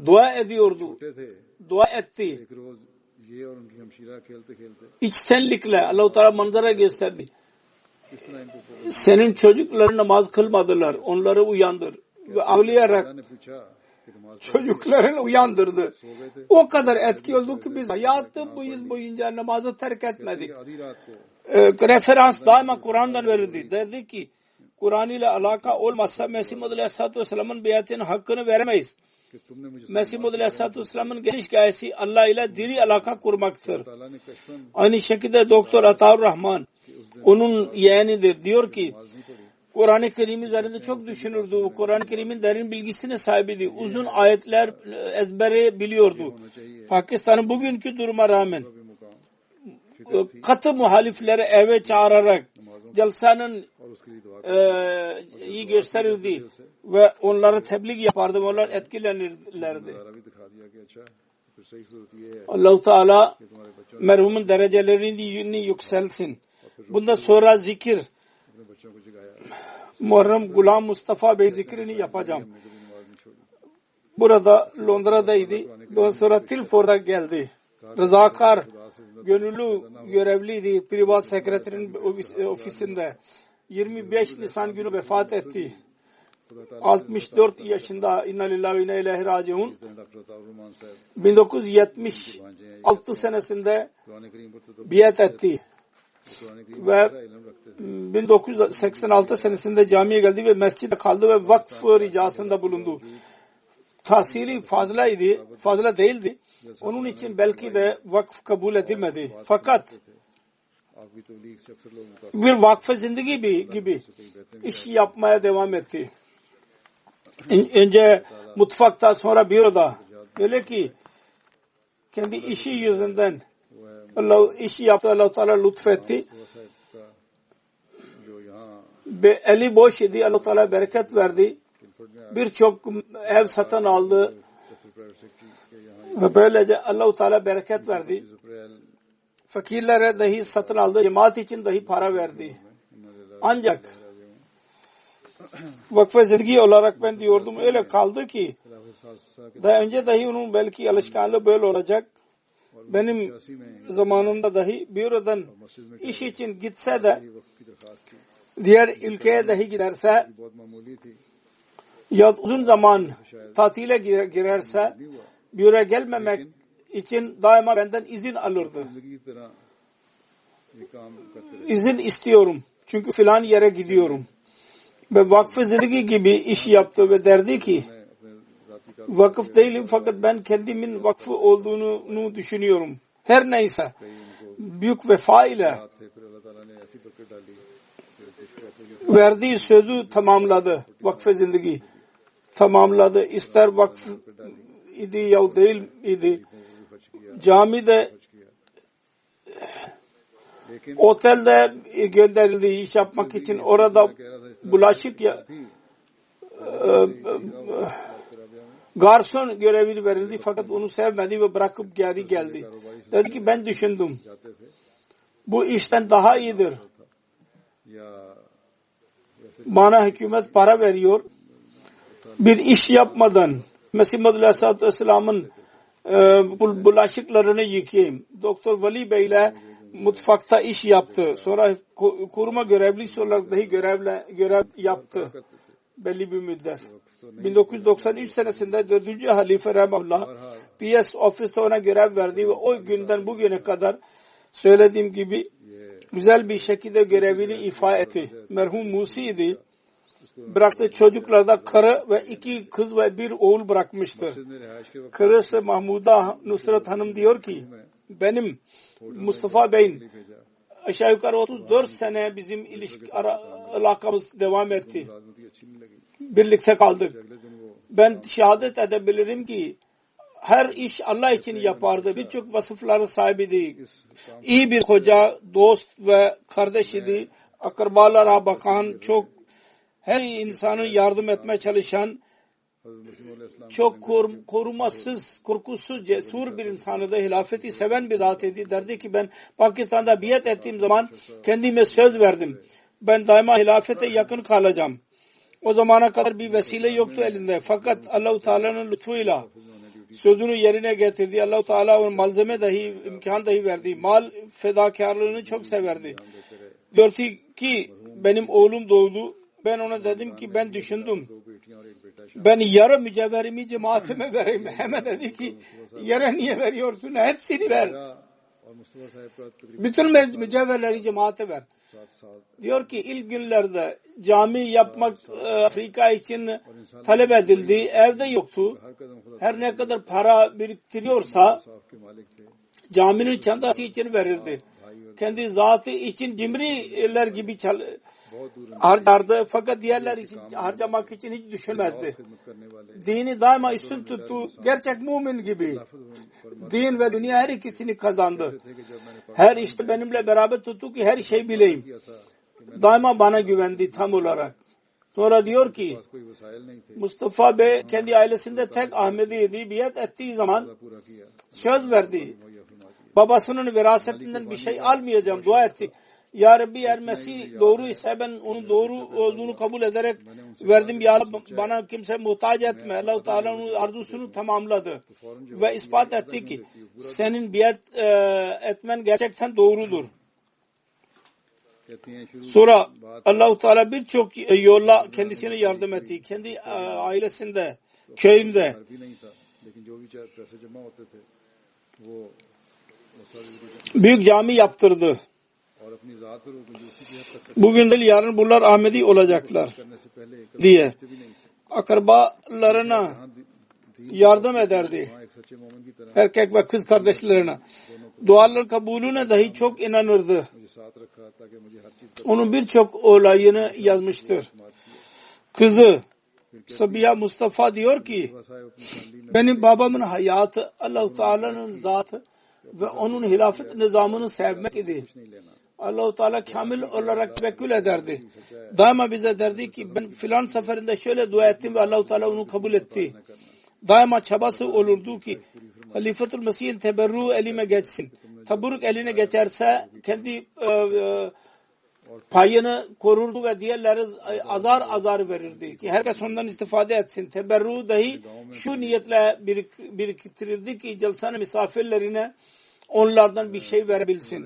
Dua ediyordu. Dua etti. İçtenlikle Allah-u Teala manzara gösterdi. Senin çocukların namaz kılmadılar. Onları uyandır. Ve ağlayarak çocuklarını uyandırdı. O kadar etki oldu ki biz hayatımız boyunca namazı terk etmedik. Referans daima Kur'an'dan verildi. Derdi ki Kur'an ile alaka olmazsa Mesih Muhammed Aleyhisselatü Vesselam'ın beyatının hakkını veremeyiz. Mesih Muhammed Aleyhisselatü Vesselam'ın geliş gayesi Allah ile diri alaka kurmaktır. Aynı şekilde Doktor Ataur Rahman onun yeğenidir. Diyor ki Kur'an-ı Kerim üzerinde çok düşünürdü. Kur'an-ı Kerim'in derin bilgisine sahibiydi. Uzun ayetler ezbere biliyordu. Pakistan'ın bugünkü duruma rağmen katı muhalifleri eve çağırarak celsanın iyi gösterirdi ve onları tebliğ yapardı. Onlar etkilenirlerdi. Allah-u Teala merhumun derecelerini yükselsin. Bundan sonra zikir Muharrem Gulam Mustafa Bey zikrini yapacağım. Burada Londra'daydı. Ondan sonra Tilford'a geldi. Rızakar gönüllü görevliydi. Privat sekreterin ofisinde. 25 Nisan günü vefat etti. 64 yaşında. İnna lillahi ve inna ileyhi raciun. 1976 senesinde biat etti. Ve 1986 senesinde camiye geldi ve mescide kaldı ve vakf ricasında bulundu. Tahsili fazla değildi. Onun için belki de vakf kabul edilmedi. Fakat bir vakf zindagi gibi iş yapmaya devam etti. Önce mutfakta, sonra büroda. Öyle ki kendi işi yüzünden işi yaptı, Allah-u Teala lütfetti. Eli boş idi, Allah-u Teala bereket verdi. Birçok ev satın aldı. Ve böylece Allah-u Teala bereket verdi. Fakirlere dahi satın aldı. Cemaat için dahi para verdi. Ancak vakfe zindagi olarak ben diyordum öyle kaldı ki daha önce dahi onun belki alışkanlığı böyle olacak. Benim zamanımda dahi bürodan iş için gitse de diğer ülkeye dahi giderse ya uzun zaman tatile girerse büroya gelmemek için daima benden izin alırdı. İzin istiyorum. Çünkü filan yere gidiyorum. Ve vakf-ı zindagi gibi iş yaptı ve derdi ki vakıf değilim fakat ben kendimin vakfı olduğunu düşünüyorum. Her neyse büyük vefa ile verdiği sözü tamamladı. Vakf-ı zindagi tamamladı. İster vakf idi ya değil idi. Camide otelde gönderildi iş yapmak için. Orada bulaşık garson görevini verildi fakat onu sevmedi ve bırakıp geri geldi. Dedi ki ben düşündüm. Bu işten daha iyidir. Bana hükümet para veriyor. Bir iş yapmadan Mesih Muhammed Aleyhisselatü Vesselam'ın bulaşıklarını yıkayayım. Doktor Veli Bey ile mutfakta iş yaptı. Sonra koruma görevlisi olarak dahi görev yaptı. Belli bir müddet. 1993 senesinde 4. Halife Rahimahullah PS ofiste ona görev verdi ve o günden bugüne kadar söylediğim gibi güzel bir şekilde görevini ifa etti. Merhum Musi'ydi. Bıraktı çocuklarda karı ve 2 kız ve 1 oğul bırakmıştır. Karısı Mahmuda Nusret Hanım diyor ki benim Mustafa Bey'in aşağı yukarı 34 sene bizim alakamız devam etti. Birlikte kaldık. Ben şehadet edebilirim ki her iş Allah için yapardı. Birçok vasıfları sahibiydi. İyi bir koca, dost ve kardeş idi. Akrabalara bakan, çok her insanı yardım etmeye çalışan, çok korumasız, korkusuz, cesur bir insanı da hilafeti seven bir zat idi. Derdi ki ben Pakistan'da biat ettiğim zaman kendime söz verdim. Ben daima hilafete yakın kalacağım. O zamana kadar bir vesile yoktu elinde. Fakat Allah-u Teala'nın lütfuyla sözünü yerine getirdi. Allah-u Teala onun malzeme dahi, imkan dahi verdi. Mal fedakarlığını çok severdi. Diyor ki benim oğlum doğdu. Ben ona dedim ki ben düşündüm. Ben yarı mücevherimi cemaatime vereyim. Hemen dedi ki yarı niye veriyorsun? Hepsini ver. Bütün mücevherleri cemaate ver. Diyor ki ilk günlerde cami yapmak Afrika için talep edildi. Evde yoktu. Her ne kadar para biriktiriyorsa caminin çantası için verirdi. kendi zatı için cimriler gibi बहुत दूर harcardı fakat diğerler için harcamak için hiç düşünmezdi. खिदमत करने वाले Dini daima üstün tuttu. Gerçek mümin gibi. Din ve dünya her ikisini kazandı. थे कि जब मैंने Her işte benimle beraber tuttu ki her şey bileyim. किया था कि Daima bana güvendi tam olarak. Sonra diyor ki पास कोई वसाइल नहीं थे Mustafa Bey kendi ailesinde tek Ahmedi'ydi. Biat ettiği zaman पूरा किया söz verdi. मुहैया फरमा दिया Babasının virasetinden bir şey almayacağım. Dua etti. Ya Rabbi eğer Mesih doğru ise ben onun doğru olduğunu kabul ederek verdim. Ya Rabbi bana kimse muhtaç etme. Allah-u Teala onun arzusunu tamamladı. Ve ispat etti ki senin biat etmen gerçekten doğrudur. कहती हैं शुरू Sonra Allah-u Teala birçok yolla kendisine yardım etti. Kendi ailesinde, köyünde. घर भी नहीं था लेकिन जो भी पैसे जमा होते थे वो सारी Büyük cami yaptırdı. और अपनी जात पर वो कंजूसी की हद तक Bugün değil yarın bunlar Ahmedi olacaklar करने से पहले कभी diye. भी नहीं थे Akrabalarına हाँ दीन yardım ederdi. एक सच्चे मोमिन की तरह Erkek ve kız kardeşlerine. Dualar kabulüne dahi çok inanırdı. मुझे साथ रखा ताकि मुझे हर चीज का Onun birçok olayını yazmıştır. Kızı Sabiha Mustafa diyor ki साहब अपनी फैमिली में benim babamın hayatı Allah-u Teala'nın zatı ve onun hilafet nizamını sevmek idi. नहीं लेना Allah-u Teala kamil olarak tevekkül ederdi. Daima bize derdi ki ben filan seferinde şöyle dua ettim ve Allah-u Teala onu kabul etti. Daima çabası olurdu ki Halifetul Mesih'in teberru elime geçsin. Taburuk eline geçerse kendi payını korurdu ve diğerleri azar azar verirdi ki herkes ondan istifade etsin. Teberru dahi şu niyetle biriktirirdi ki celsanın misafirlerine onlardan bir şey verebilsin.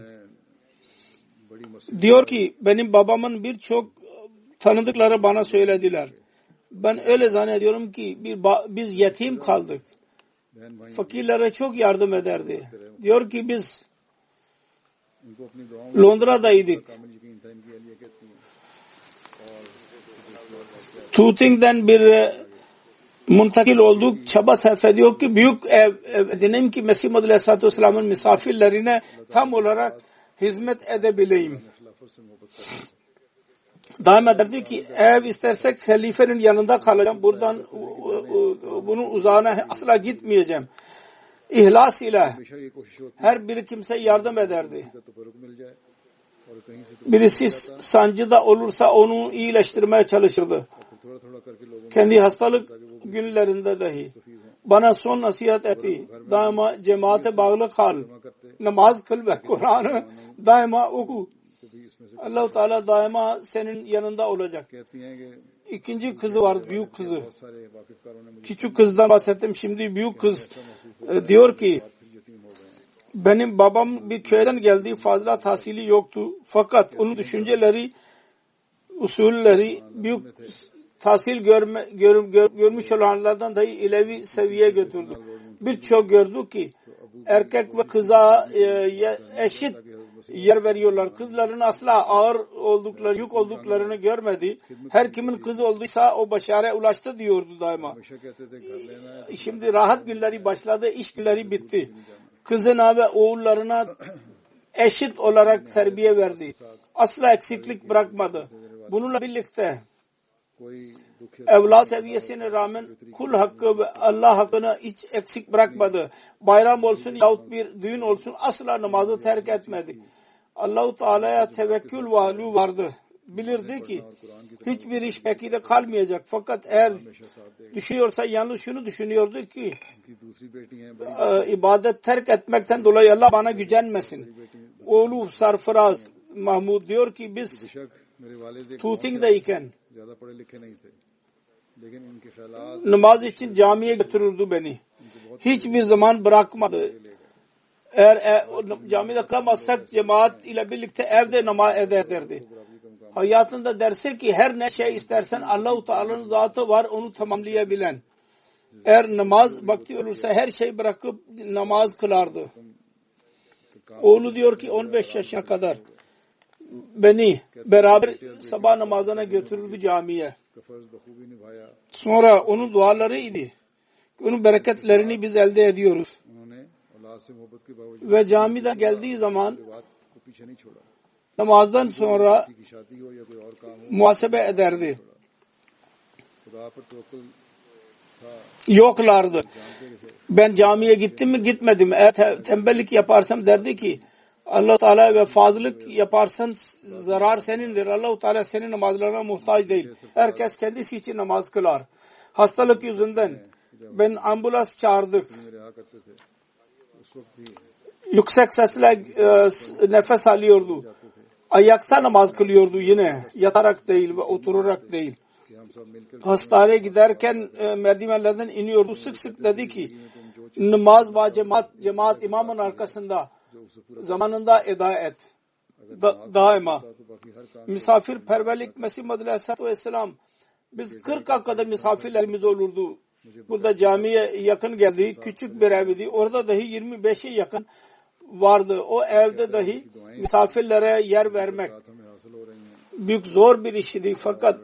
बड़ी मस्जिद Diyor ki benim babamın birçok tanıdıkları bana söylediler. Ben öyle zannediyorum ki biz yetim kaldık. बहन भाई Fakirlere çok yardım ederdi. Diyor ki biz उनको अपनी दुआओं में Londra'daydık. कामिल यकीन था इनकी अलिया कहती हैं Tooting'den bir muntakil olduk. Çaba sarf ediyor ki büyük ev edineyim ki Mesih Muhammed Aleyhisselatü Vesselam'ın misafirlerine tam olarak hizmet edebileyim. खिलाफत से मोहब्बत करते थे Daima derdi ki ev istersek halifenin yanında kalacağım. Buradan bunun uzağına asla gitmeyeceğim. İhlas ile हमेशा ये कोशिश होती her biri kimse yardım ederdi. है तो फर्क मिल जाए और कहीं से तो Birisi sancıda olursa onu iyileştirmeye çalışırdı. फिर थोड़ा थोड़ा करके लोगों Kendi hastalık günlerinde dahi bana son nasihat etti. Daima cemaate bağlı kal. जमा करते Namaz kıl ve Kur'an'ı daima oku. तो भी इसमें से Allah-u Teala daima senin yanında olacak. कहती हैं कि İkinci kızı var, büyük kızı. बहुत सारे वाकिफकारों ने मुझे Küçük kızdan bahsettim. Şimdi büyük kız diyor ki फिर यतीम हो गए benim babam bir köyden geldi. Fazla tahsili yoktu. Fakat onun düşünceleri, usulleri büyük tahsil görmüş olanlardan dahi ileri seviyeye götürdü. Birçok gördü ki erkek ve kıza eşit yer veriyorlar. Kızların asla ağır oldukları, yük olduklarını görmedi. Her kimin kızı olduysa o başarıya ulaştı diyordu daima. हमेशा कहते थे घर लेना है Şimdi rahat günleri başladı, iş günleri bitti. Kızına ve oğullarına eşit olarak terbiye verdi. Asla eksiklik bırakmadı. Bununla birlikte कोई दुख evlat seviyesine rağmen kul hakkı ve Allah hakkını hiç eksik bırakmadı. Bayram olsun yahut bir düğün olsun asla namazı terk etmedi. Allah-u Teala'ya tevekkül vardı. Bilirdi ki hiçbir iş bekide kalmayacak. Fakat eğer düşünüyorsa yalnız şunu düşünüyordu ki की दूसरी बेटी हैं ibadet terk etmekten dolayı Allah bana gücenmesin. Oğlu Sarfraz Mahmud diyor ki biz बेशक मेरे वालिद Tooting'deyken ज्यादा पढ़े लिखे नहीं थे लेकिन इनके ख्यालात namaz için camiye götürürdü beni. Hiçbir zaman bırakmadı. Eğer camide kılamazsak cemaat ile birlikte evde namaz ederdi. Hayatında derse ki her ne şey istersen Allah-u Teala'nın zatı var onu tamamlayabilen. Eğer namaz vakti olursa her şeyi bırakıp namaz kılardı. Oğlu diyor ki 15 yaşına kadar beni beraber sabah namazına götürürdü camiye. का फर्ज बखूबी निभाया Sonra onun duaları idi. Onun bereketlerini biz elde ediyoruz. उन्होंने औलाद से मोहब्बत के बावजूद Ve camiden geldiği zaman बात को पीछे नहीं छोड़ा, namazdan sonra किसी की शादी हो या कोई और काम हो, muhasebe ederdi. खुदा पर तवक्कुल था, Yoklardı. जानते थे Ben camiye gittim mi gitmedim. Eğer tembellik yaparsam derdi ki Allah Teala ve fazlık yaparsan zarar senindir. Allah Teala senin namazlarına muhtaç değil. Herkes kendisi için namaz kılar. Hastalık yüzünden ben ambulans çağırdık. में रहा करते थे, उस वक्त भी Yüksek sesle nefes alıyordu. Ayakta namaz kılıyordu yine. Yatarak değil ve oturarak değil. कि हम सब मिलकर Hastaneye giderken merdivenlerden iniyordu. Sık sık dedi ki namaz ve cemaat imamın arkasında zamanında eda et. Daima. तो बाकी हर काम Misafirperverlik Mesih Madri Aleyhisselatü Vesselam biz 40 dakikada misafirlerimiz olurdu. Burada camiye yakın geldi. Küçük bir evdi. Orada dahi 25'e yakın vardı. O evde dahi misafirlere yer vermek हमें हासिल हो रही हैं। büyük zor bir işti. Fakat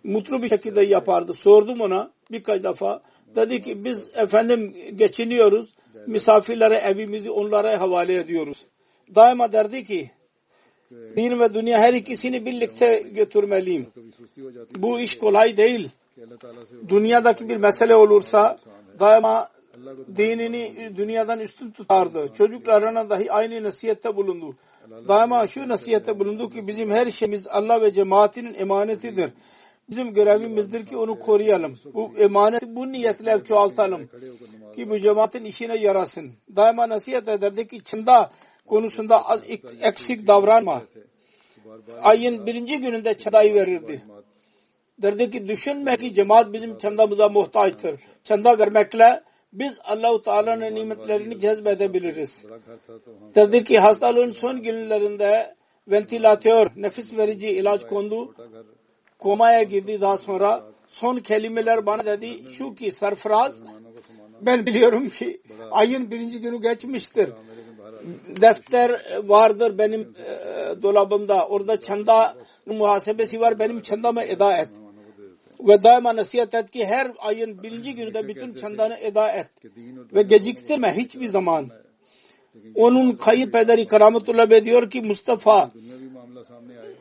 mutlu bir şekilde yapardı. Sordum ona birkaç defa. Dedi ki biz efendim geçiniyoruz. Misafirlere evimizi onlara havale ediyoruz. Daima derdi ki din ve dünya her ikisini birlikte götürmeliyim. कभी सुस्ती हो जाती Bu iş kolay değil. कि अल्लाह ताला से Dünyadaki bir mesele olursa daima dinini dünyadan üstün tutardı. Çocuklarına dahi aynı nasihette bulundu. Daima şu nasihette bulundu ki bizim her şeyimiz Allah ve cemaatinin emanetidir. Bizim görevimizdir ki onu koruyalım. Bu emaneti bu niyetle çoğaltalım ki bu cemaatin işine yarasın. Daima nasihat ederdi ki çanda konusunda az eksik davranma. Ayın birinci gününde çadayı verirdi. Derdi ki düşünme ki cemaat bizim çandamıza muhtaçtır. Çanda vermekle biz Allah-u Teala'nın nimetlerini cezbedebiliriz. बड़ा घर था तो वहाँ Derdi ki hastalığın son günlerinde ventilatör, nefes verici ilaç kondu. छोटा घर Komaya girdi daha sonra. Son kelimeler bana dedi şu ki Sarfraz मानव को समाना ben biliyorum ki ayın birinci günü geçmiştir. मेरे में बाहर आ Defter vardır benim dolabımda. Orada çanda muhasebesi var. Benim çandamı eda et. मानव को दे देते हैं Ve daima nasihat et ki her ayın birinci gününde bütün çandanı eda et. कि दीन और Ve geciktirme hiçbir zaman. Onun kayınpederi Kerametullah Bey diyor ki Mustafa दुनियावी मामला सामने आए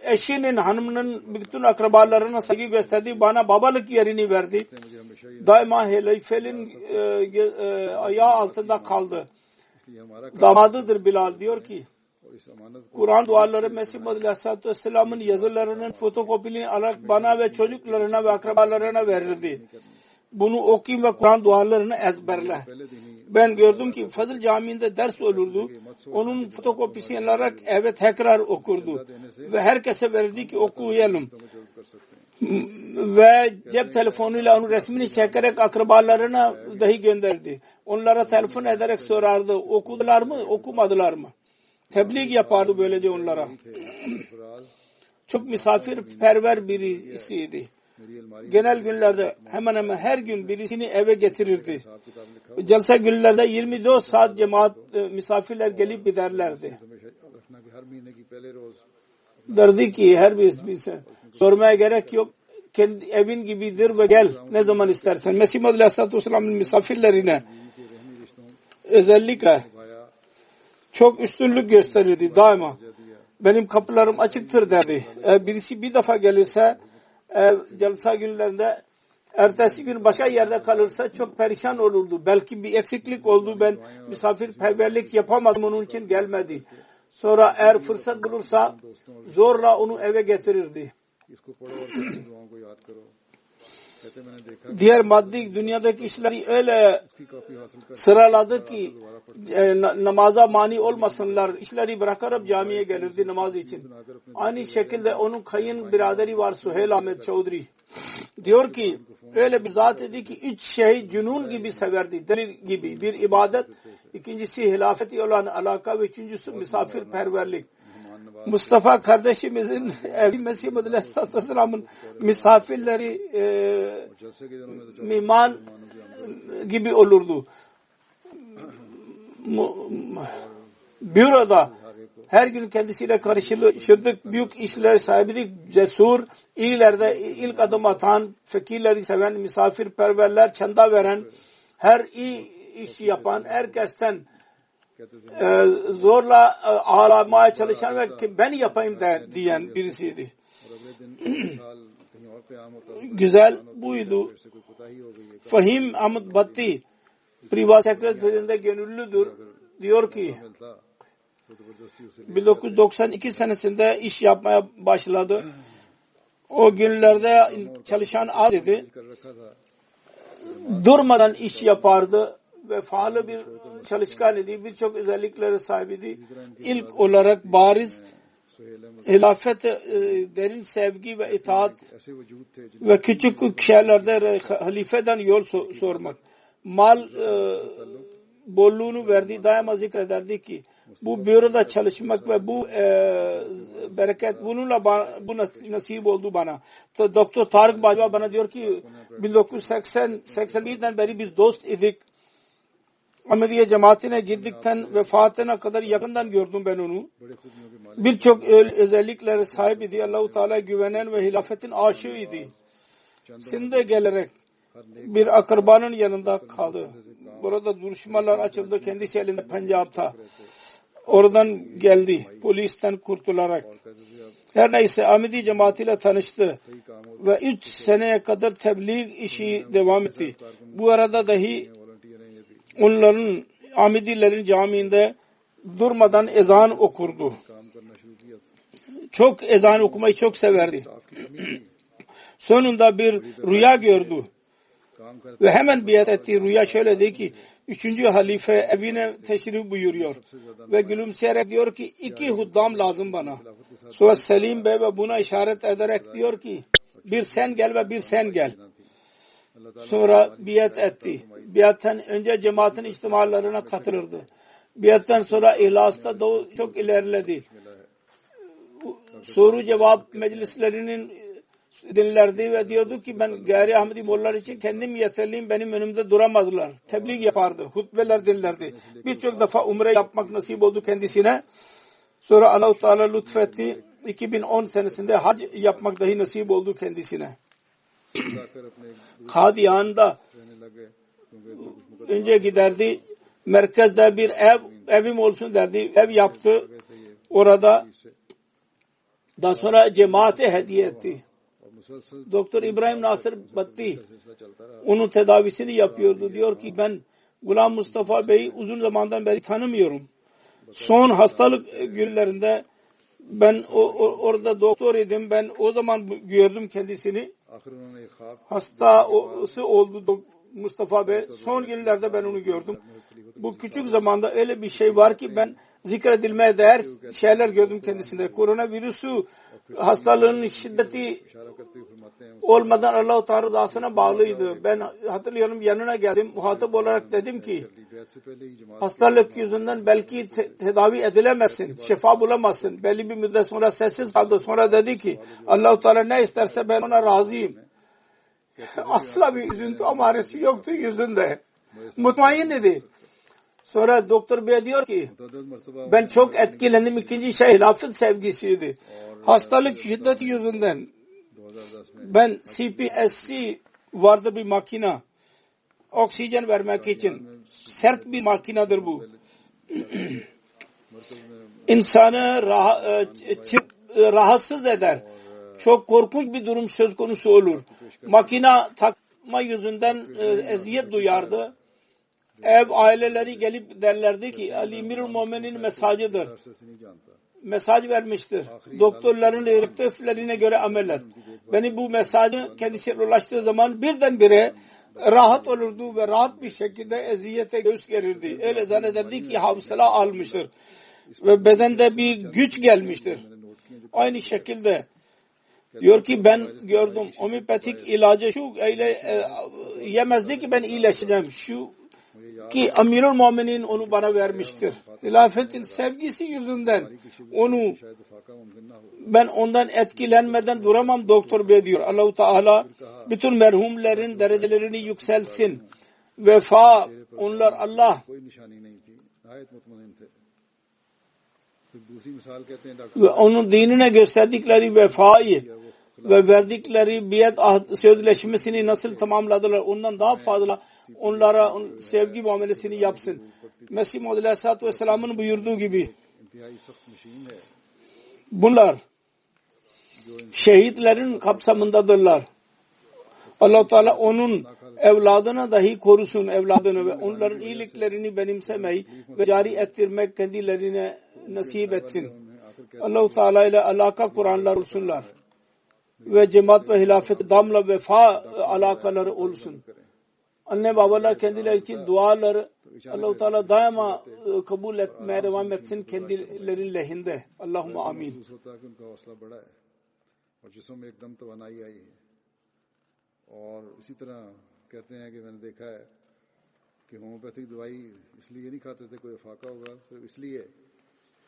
eşinin hanımının bütün akrabalarına saygı gösterdi. Bana babalık yerini verdi. मुझे हमेशा ही Daima halifenin ayağı altında kaldı. इसलिए हमारा Damadıdır Bilal diyor ki और इस अमानत को Kur'an duaları Mesih Madri Aleyhisselatü Vesselam'ın yazılarının fotokopini alarak bana ve çocuklarına ve akrabalarına verirdi. Bunu okuyun ve Kur'an dualarını ezberle. पहले दिन ही Ben gördüm ki Fazıl Camii'nde ders olurdu. Onun fotokopisini alarak eve tekrar okurdu. Ve herkese verirdi ki okuyalım. जरूर कर सकते हैं Ve cep telefonuyla onun resmini çekerek akrabalarına dahi gönderdi. Onlara telefon ederek sorardı. Okudular mı, okumadılar mı? Tebliğ yapardı böylece onlara. Faraz Çok misafirperver birisiydi. मेरी अलमारी Genel günlerde hemen hemen her gün birisini eve getirirdi. हिसाब किताब लिखा Celsa günlerde 24 saat cemaat misafirler gelip giderlerdi. हमेशा याद रखना कि हर महीने की पहले रोज Derdi ki her birisi sormaya gerek yok. Kendi evin gibidir ve gel ne zaman istersen. Mesih Madri Aleyhisselatü Vesselam'ın misafirlerine के रहनी रिश्तों özellikle भाया çok üstünlük gösterirdi daima. दिया Benim kapılarım açıktır derdi. Birisi bir defa gelirse celsa günlerinde ertesi gün başka yerde kalırsa çok perişan olurdu. Belki bir eksiklik oldu. Ben misafirperverlik yapamadım onun için gelmedi. Sonra eğer fırsat bulursa zorla onu eve getirirdi. इसको पढ़ो और अपनी दुआओं को याद करो कहते मैंने देखा Diğer maddi dünyadaki işleri öyle कि काफी हासिल कर sıraladı ki namaza mani olmasınlar. İşleri bırakarak camiye gelirdi namaz için. Aynı şekilde onun kayın biraderi var Suheyl Ahmet Çavdari. Diyor ki öyle bir zat idi ki üç şey cünun gibi severdi. Deli gibi bir ibadet, ikincisi hilafeti olan alaka ve üçüncüsü misafirperverlik. Mustafa kardeşimizin evi Mesih Madri Aleyhisselatü Vesselam'ın misafirleri जलसे के दिनों में तो mihman gibi olurdu. Büroda her gün kendisiyle karışırdık. Büyük işler sahibiydik. Cesur, iyilerde ilk adım atan, fakirleri seven, misafirperverler, çanda veren, her iyi işi yapan herkesten zorla ağlamaya çalışan ve ben yapayım diyen birisiydi. Güzel buydu. Fahim Ahmet Batti privat sekreterinde gönüllüdür. Diyor ki 1992 senesinde iş yapmaya başladı. O günlerde çalışan az idi. Durmadan iş yapardı ve faal bir çalışkan idi. Birçok özelliklere sahibiydi. İlk olarak bariz hilafet, derin sevgi ve itaat ve küçük şeylerde halifeden yol sormak. Mal bolluğunu verdi. Daima zikrederdi ki bu büroda çalışmak ve bu bereket bununla bu nasip oldu bana. Doktor Tarık Bacva bana diyor ki 1981'den beri biz dost idik. Ahmediye cemaatine girdikten vefatına kadar yakından gördüm ben onu. Birçok özelliklere sahip idi. Allah-u Teala'ya güvenen ve hilafetin aşığıydı. Sind'e gelerek bir akrabanın yanında kaldı. Burada duruşmalar açıldı. Kendisi elinde Pencap'ta. Oradan geldi. Polisten kurtularak. Her neyse Ahmedi cemaatiyle tanıştı. Ve 3 seneye kadar tebliğ işi devam etti. Bu arada dahi onların Ahmedilerin camiinde durmadan ezan okurdu. Çok ezan okumayı çok severdi. Sonunda bir rüya gördü. Ve hemen biat etti. Rüya şöyle dedi ki 3. halife evine teşrif buyuruyor. Ve gülümseyerek diyor ki 2 huddam lazım bana. Sonra Selim Bey ve buna işaret ederek diyor ki bir sen gel ve bir sen gel. Sonra biat etti. Biattan önce cemaatin içtimalarına katılırdı. Biattan sonra İhlas'ta çok ilerledi. Soru cevap meclislerinin dinlerdi ve diyordu ki ben gayri Ahmedi mollalar için kendim yeterliyim, benim önümde duramazlar. Tebliğ yapardı, hutbeler dinlerdi. Birçok defa umre yapmak nasip oldu kendisine. Sonra Allah-u Teala lütfetti. 2010 senesinde hac yapmak dahi nasip oldu kendisine. Kadiyan'da önce giderdi. Merkezde bir evim olsun derdi. Ev yaptı. Orada daha sonra cemaate hediye etti. Doktor İbrahim Nasır Batti onun tedavisini yapıyordu. Diyor ki ben Gulam Mustafa Bey'i uzun zamandan beri tanımıyorum. Son hastalık günlerinde ben orada doktor idim. Ben o zaman gördüm kendisini. Hastası oldu Mustafa Bey. Son günlerde ben onu gördüm. Bu küçük zamanda öyle bir şey var ki ben zikredilmeye değer şeyler gördüm kendisinde. Koronavirüsü hastalığının şiddeti olmadan Allah-u Teala rızasına bağlıydı. Ben hatırlıyorum yanına geldim. Muhatap olarak dedim ki hastalık yüzünden belki tedavi edilemezsin. Şifa bulamazsın. Belli bir müddet sonra sessiz kaldı. Sonra dedi ki Allah-u Teala ne isterse ben ona razıyım. Asla bir üzüntü amaresi yoktu yüzünde. Mutmain idi. Sonra doktor bey diyor ki ben çok etkilendim. İkinci şey hilafet sevgisiydi. Hastalık şiddeti yüzünden ben CPSC vardı bir makina. Oksijen vermek için. Sert bir makinedir bu. İnsanı rahatsız eder. Çok korkunç bir durum söz konusu olur. Makina takma yüzünden eziyet duyardı. Ev aileleri gelip derlerdi ki Ali Emirül Mu'minin mesajıdır. Mesaj vermiştir. Doktorların direktiflerine göre amel et. Beni bu mesajı kendisine ulaştığı zaman birdenbire rahat olurdu ve rahat bir şekilde eziyete göğüs gerirdi. Öyle zannederdi ki hafıza almıştır. Ve bedende bir güç gelmiştir. Aynı şekilde diyor ki ben gördüm homeopatik ilacı şu yemezdi ki ben iyileşeceğim. Şu ki Amirul Mu'minin onu bana vermiştir. Hilafetin sevgisi yüzünden onu ben ondan etkilenmeden duramam doktor bey diyor. Allah-u Teala bütün merhumlerin derecelerini yükselsin. Vefa onlar Allah ve onun dinine gösterdikleri vefayı ve verdikleri biat sözleşmesini nasıl tamamladılar ondan daha fazla onlara sevgi muamelesini yapsın. Mesih Muhammed Aleyhisselatü Vesselam'ın buyurduğu gibi bunlar şehitlerin kapsamındadırlar. Allah Teala onun evladına dahi korusun evladını ve onların iyiliklerini benimsemeyi ve cari ettirmek kendilerine nasip etsin. Allah Teala ile alaka kuranlar olsunlar ve cemaat ve hilafet damla vefa alakaları olsun. Anne babalar kendileri için duaları Allah Teala daima kabul etmeye devam etsin kendilerinin lehinde. Allahümme amin. और इसी तरह कहते हैं कि मैंने देखा है कि होम्योपैथिक दवाई इसलिए नहीं खाते थे कोई फाका होगा सिर्फ इसलिए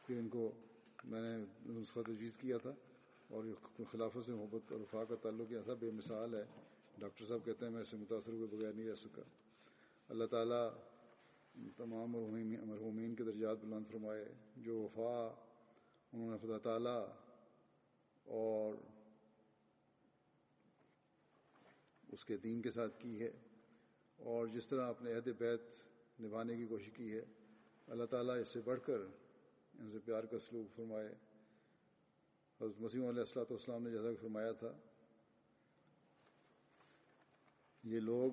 कि इनको मैंने नुस्खा तजवीज़ किया था और खिलाफत से मोहब्बत और वफा का ताल्लुक ऐसा बेमिसाल है। डॉक्टर साहब कहते हैं मैं इससे मुतासर हुए बगैर नहीं रह सका। अल्लाह ताला तमाम मरहूमीन के दर्जात बुलंद फरमाए जो वफा उन्होंने खुदा ताला और उसके दीन के साथ की है और जिस तरह अपने अहद बैत निभाने की कोशिश की है अल्लाह ताला इससे बढ़कर इनसे प्यार का सलूक फरमाए। हज़रत मसीह अलैहिस्सलाम ने जैसा फरमाया था ये लोग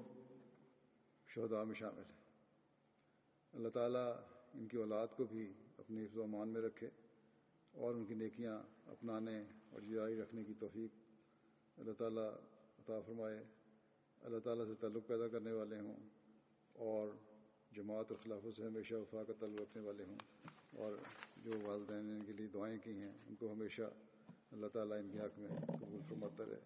शहदा में शामिल हैं। अल्लाह ताला इनकी औलाद को भी अपनी हिफ्ज़ व अमान में रखे और उनकी नेकियां अपनाने और जारी रखने की तौफीक अल्लाह ताला अता फरमाए। अल्लाह ताला से ताल्लुक़ पैदा करने वाले हों और जमात और खिलाफत से हमेशा वफा का ताल्लुक़ रखने वाले हों और जो वालिदैन ने इनके लिए दुआएं की हैं उनको हमेशा अल्लाह ताला इनके हक़ में कबूल फरमाता रहे।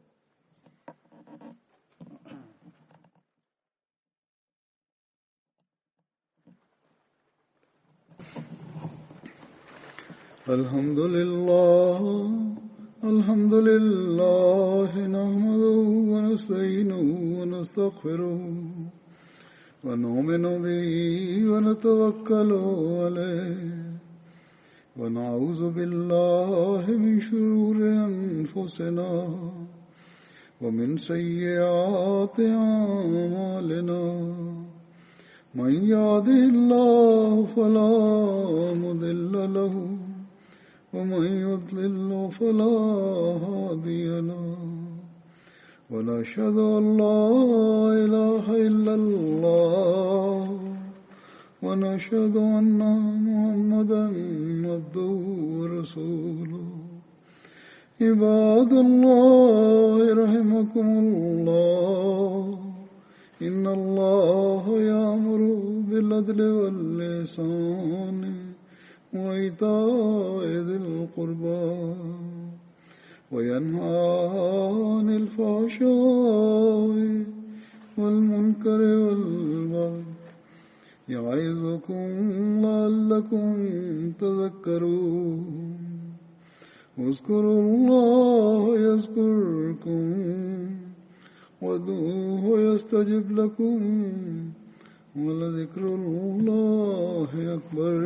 अल्हम्दुलिल्लाह नहमदुहु व नस्तईनुहु व नस्तगफिरुहु व नु'मिनु बिही व नतवक्कलु अलैहि व नऊज़ु बिल्लाहि मिन शुरूरि अनफुसिना व मिन सय्यिआति अअमालिना मन यहदिहिल्लाहु फला मुदिल्ल लहु ومن يضلل فلا هادي له ونشهد أن لا إله إلا الله ونشهد أن محمدا عبده ورسوله عباد الله رحمكم الله إن الله يأمر بالعدل والإحسان وإيتاء ذي القربى وينهى عن الفحشاء والمنكر والبغي يعظكم لعلكم تذكرون واذكروا الله يذكركم وادعوه يستجب لكم ولذكر الله أكبر